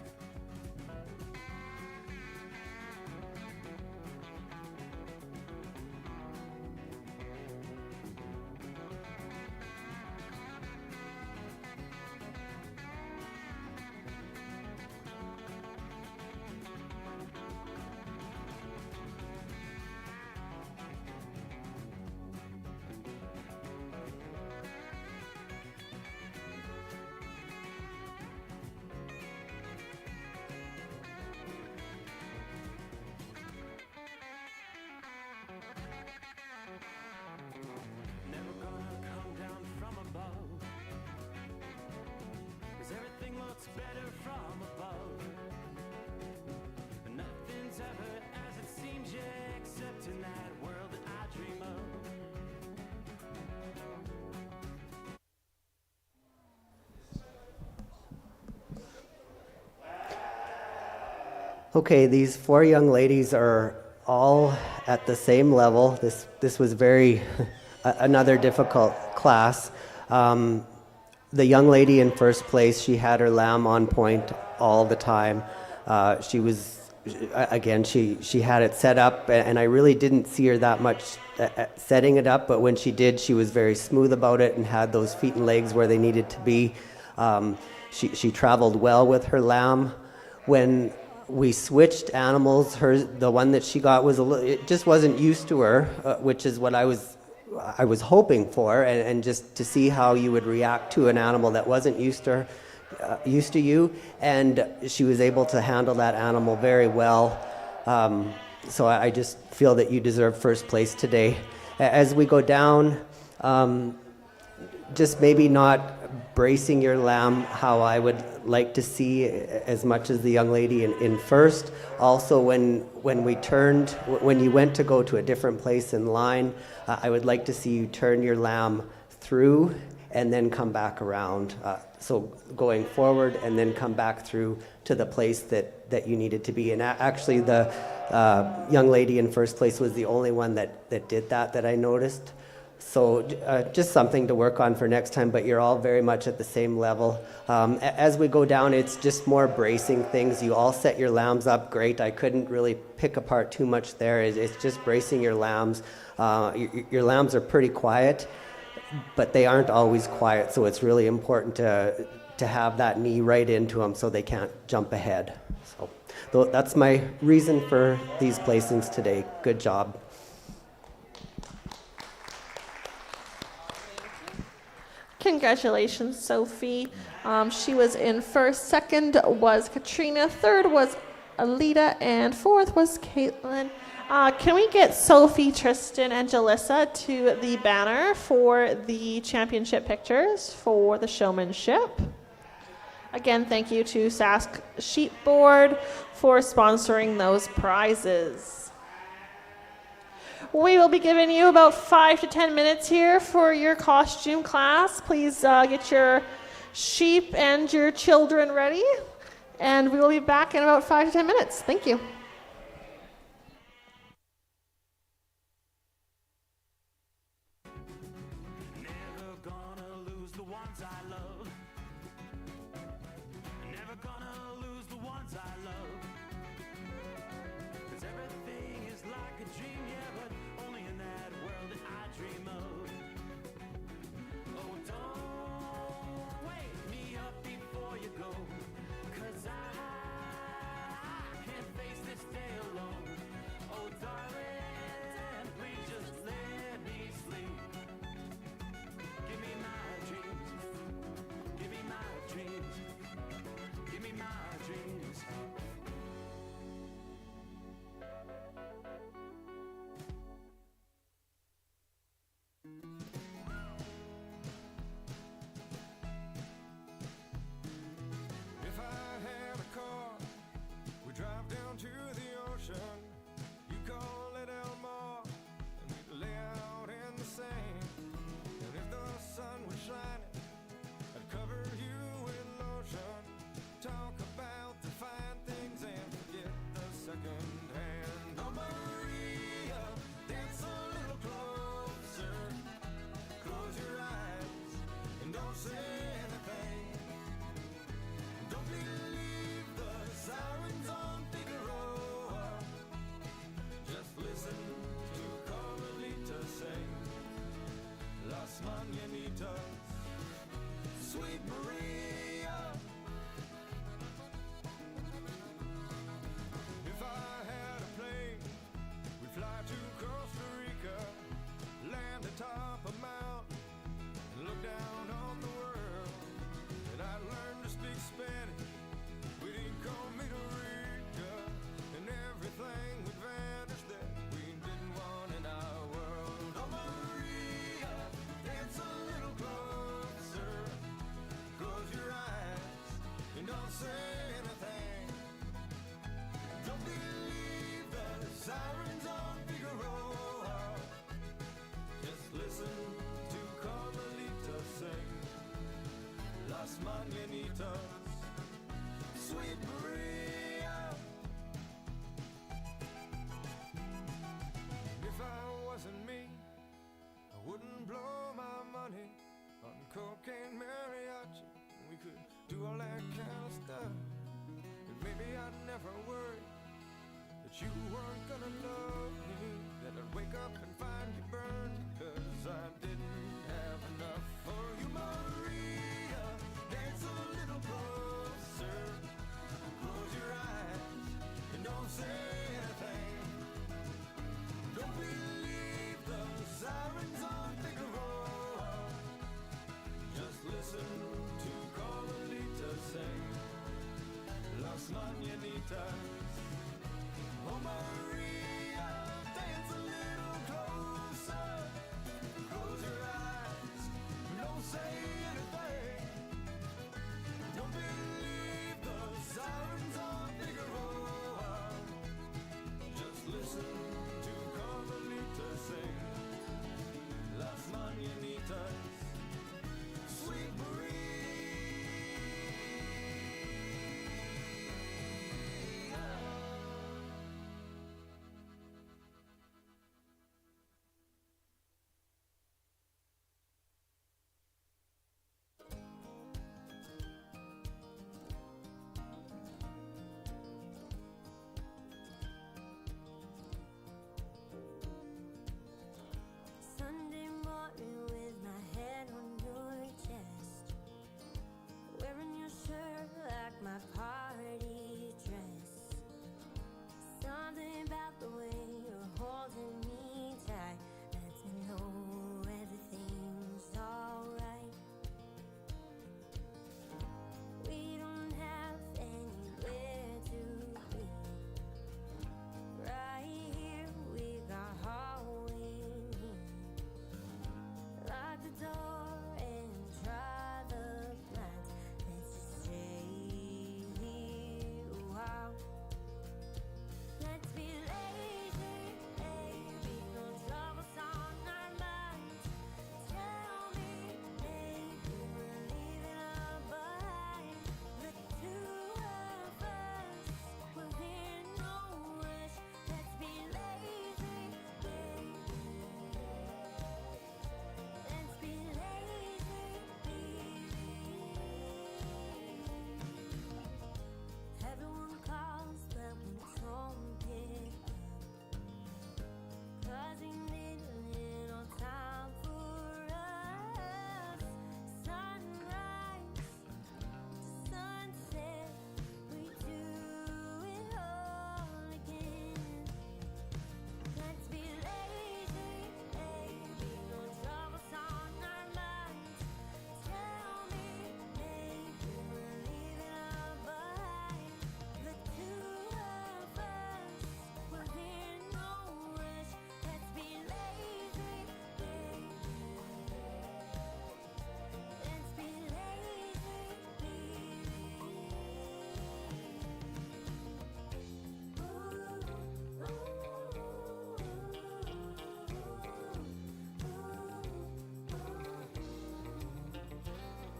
Never gonna come down from above, 'cause everything looks better from above. And nothing's ever as it seems, yeah, except in that world that I dream of.
Okay, these four young ladies are all at the same level. This was very another difficult class. The young lady in first place, she had her lamb on point all the time. She was again, she had it set up, and I really didn't see her that much setting it up. But when she did, she was very smooth about it and had those feet and legs where they needed to be. She traveled well with her lamb. When we switched animals, the one that she got was it just wasn't used to her, which is what I was hoping for, and just to see how you would react to an animal that wasn't used to you, and she was able to handle that animal very well. So I just feel that you deserve first place today. As we go down, just maybe not bracing your lamb how I would like to see as much as the young lady in first. Also, when you went to go to a different place in line, I would like to see you turn your lamb through and then come back around. So going forward and then come back through to the place that you needed to be. And actually the young lady in first place was the only one that did that I noticed. So just something to work on for next time, but you're all very much at the same level. As we go down, it's just more bracing things. You all set your lambs up great. I couldn't really pick apart too much there. It's just bracing your lambs. Your lambs are pretty quiet, but they aren't always quiet, so it's really important to have that knee right into them so they can't jump ahead. So that's my reason for these placings today. Good job.
Congratulations, Sophie. She was in first. Second was Katrina. Third was Alita. And fourth was Caitlin. Can we get Sophie, Tristan, and Jalissa to the banner for the championship pictures for the showmanship? Again, thank you to Sask Sheep Board for sponsoring those prizes. We will be giving you about 5 to 10 minutes here for your costume class. Please get your sheep and your children ready, and we will be back in about 5 to 10 minutes. Thank you.
Never gonna lose the ones I love. Never gonna lose the ones I love. 'Cause everything is like a dream, yeah, but only in that world that I dream of. Oh, don't wake me up before you go, 'cause I can't face this day alone. Oh, darling, please just let me sleep. Give me my dreams.
you weren't gonna love me, that I'd wake up and find you burned, 'cause I didn't have enough for you, Maria. Dance a little closer, close your eyes, and don't say anything. Don't believe the sirens on Figaro. Just listen to Carmelita sing Las Mañanitas. Oh, Maria, dance a little closer. Close your eyes, don't say anything. Don't believe the sirens on Figaro. Just listen to Carmelita sing Las Mañanitas. Sweet Maria.
Sunday morning with my head on your chest, wearing your shirt like my party dress. Something about the way you're holding me tight lets me know everything's alright. We don't have anywhere to be. Right here we got all we need. Lock the door and try the blinds. Let's just stay here a while. Let's be lazy, baby. No troubles on our minds. Tell me, maybe we're leaving all behind. The two of us, we're here, no rush. Let's be lazy, baby. Let's be lazy, baby. Everyone calls, but we don't pick up. 'Cause we need a little time for us. Sunrise to sunset, we do it all again. Let's be lazy, baby. No troubles on our minds. Tell me, maybe we're leaving all behind. The two of us, we're here, no rush. Let's be lazy, baby. Let's be lazy,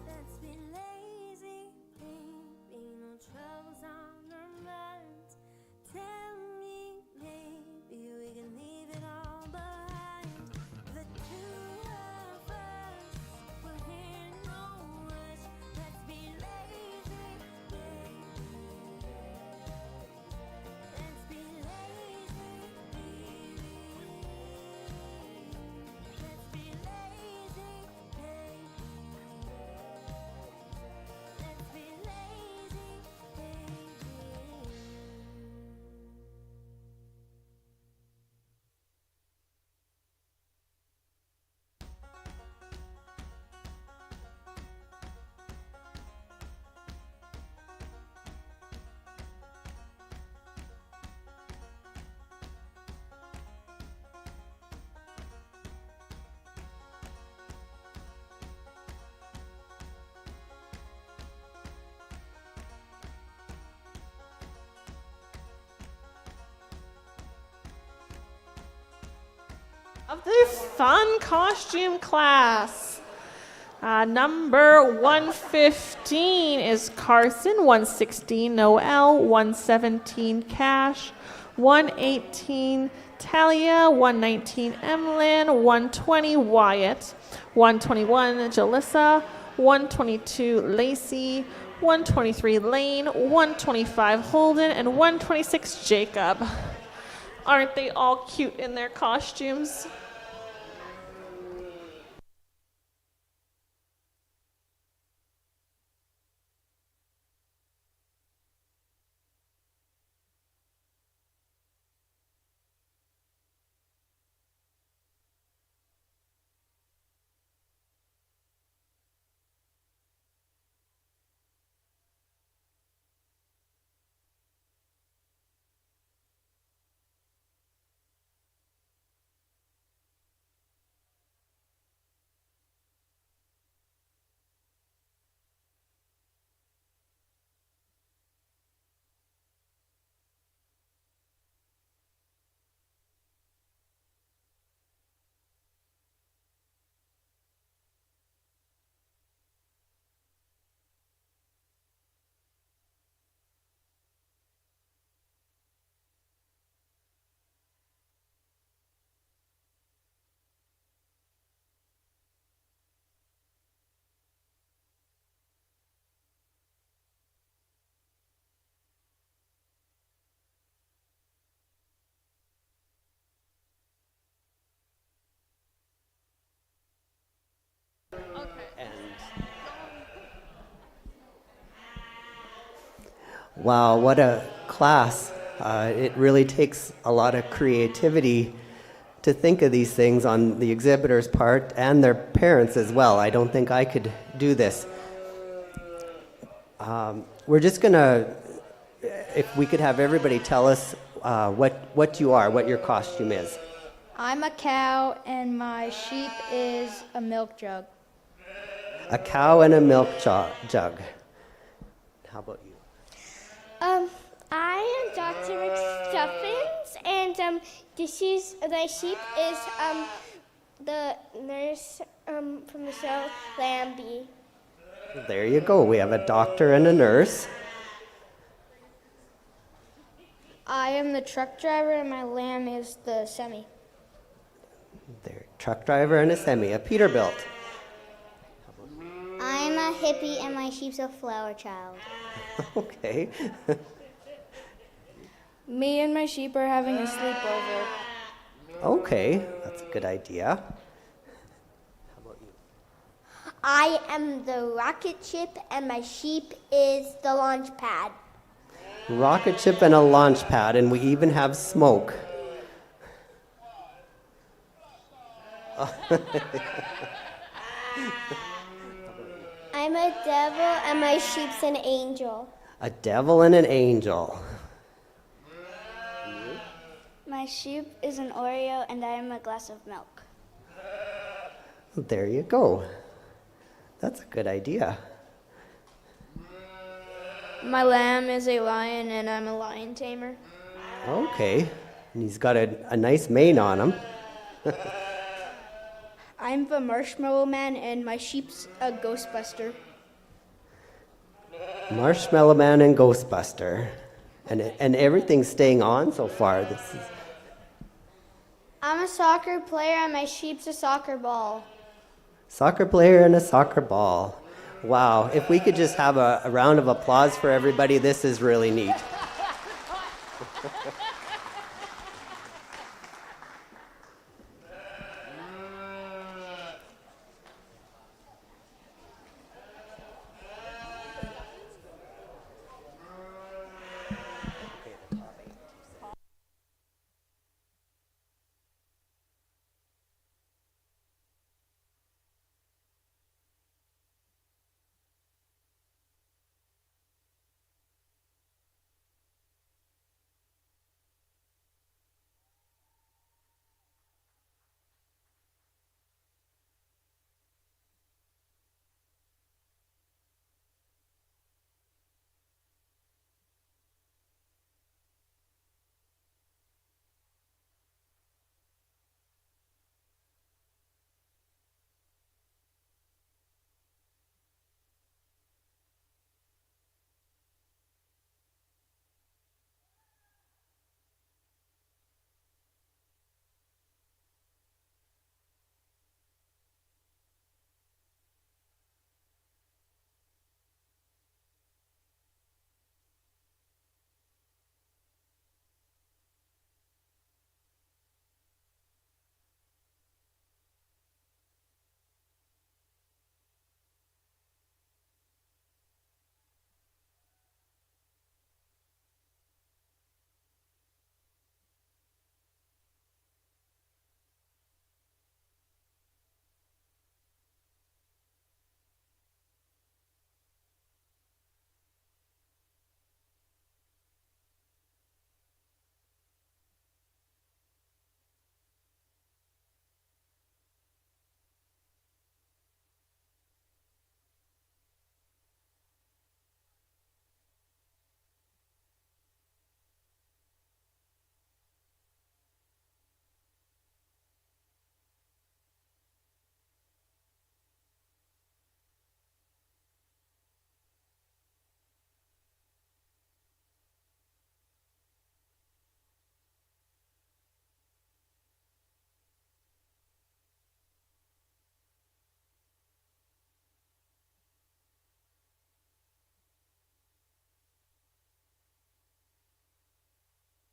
Let's be lazy, baby. No troubles on our minds. Tell me, maybe we can leave it all behind. The two of us, we're here, no rush. Let's be lazy, baby. Let's be lazy, baby. Let's be lazy, baby. Let's be lazy, baby.
Of the fun costume class. Number 115 is Carson, 116 Noel, 117 Cash, 118 Talia, 119 Emlyn, 120 Wyatt, 121 Jalissa, 122 Lacey, 123 Lane, 125 Holden, and 126 Jacob. Aren't they all cute in their costumes?
Wow, what a class. It really takes a lot of creativity to think of these things on the exhibitor's part and their parents as well. I don't think I could do this. We're just going to, if we could have everybody tell us what you are, what your costume is.
I'm a cow and my sheep is a milk jug.
A cow and a milk jug. How about you?
I am Dr. McStuffins, and this is my sheep is the nurse from the show Lambie.
There you go. We have a doctor and a nurse.
I am the truck driver and my lamb is the semi.
There, truck driver and a semi, a Peterbilt.
I'm a hippie and my sheep's a flower child.
Okay.
Me and my sheep are having a sleepover.
Okay, that's a good idea. How about you?
I am the rocket ship and my sheep is the launch pad.
Rocket ship and a launch pad, and we even have smoke.
I'm a devil and my sheep's an angel.
A devil and an angel.
My sheep is an Oreo and I am a glass of milk.
There you go. That's a good idea.
My lamb is a lion and I'm a lion tamer.
Okay. And he's got a nice mane on him.
I'm the marshmallow man and my sheep's a ghostbuster.
Marshmallow Man and Ghostbuster. And everything's staying on so far. This is
I'm a soccer player and my sheep's a soccer ball.
soccer player and a soccer ball. Wow. If we could just have a round of applause for everybody, this is really neat.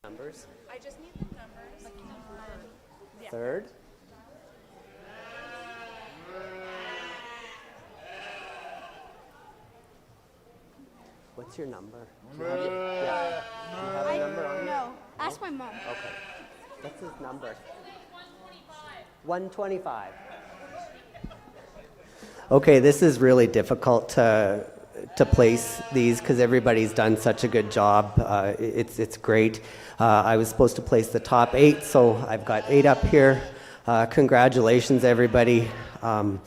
Numbers.
I just need the numbers.
Third. What's your number? Do you have it? Yeah. Do you have a number on you?
No, ask my mom.
Okay. What's his number? 125. Okay, this is really difficult to place these because everybody's done such a good job. It's great. I was supposed to place the top 8, so I've got 8 up here. Congratulations, everybody. I'm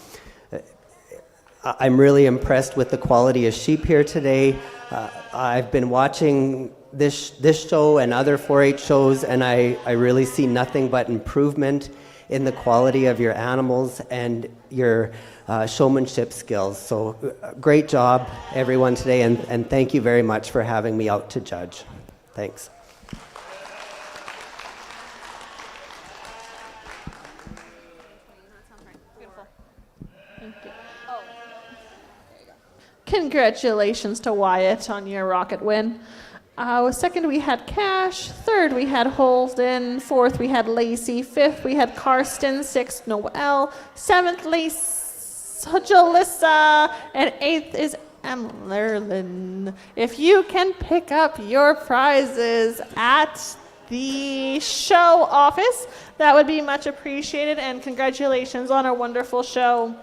really impressed with the quality of sheep here today. I've been watching this show and other 4-H shows, and I really see nothing but improvement in the quality of your animals and your showmanship skills. So great job, everyone, today, and thank you very much for having me out to judge. Thanks.
Congratulations to Wyatt on your rocket win. Second, we had Cash. Third, we had Holden. Fourth, we had Lacey. Fifth, we had Karsten. Sixth, Noel. Seventh, Jalissa. And eighth is Emlerlin. If you can pick up your prizes at the show office, that would be much appreciated. And congratulations on a wonderful show.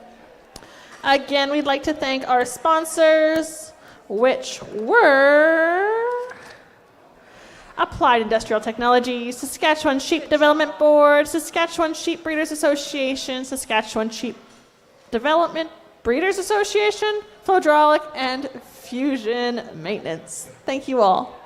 Again, we'd like to thank our sponsors, which were Applied Industrial Technology, Saskatchewan Sheep Development Board, Saskatchewan Sheep Breeders Association, Saskatchewan Sheep Development Breeders Association, Flowdraulic, and Fusion Maintenance. Thank you all.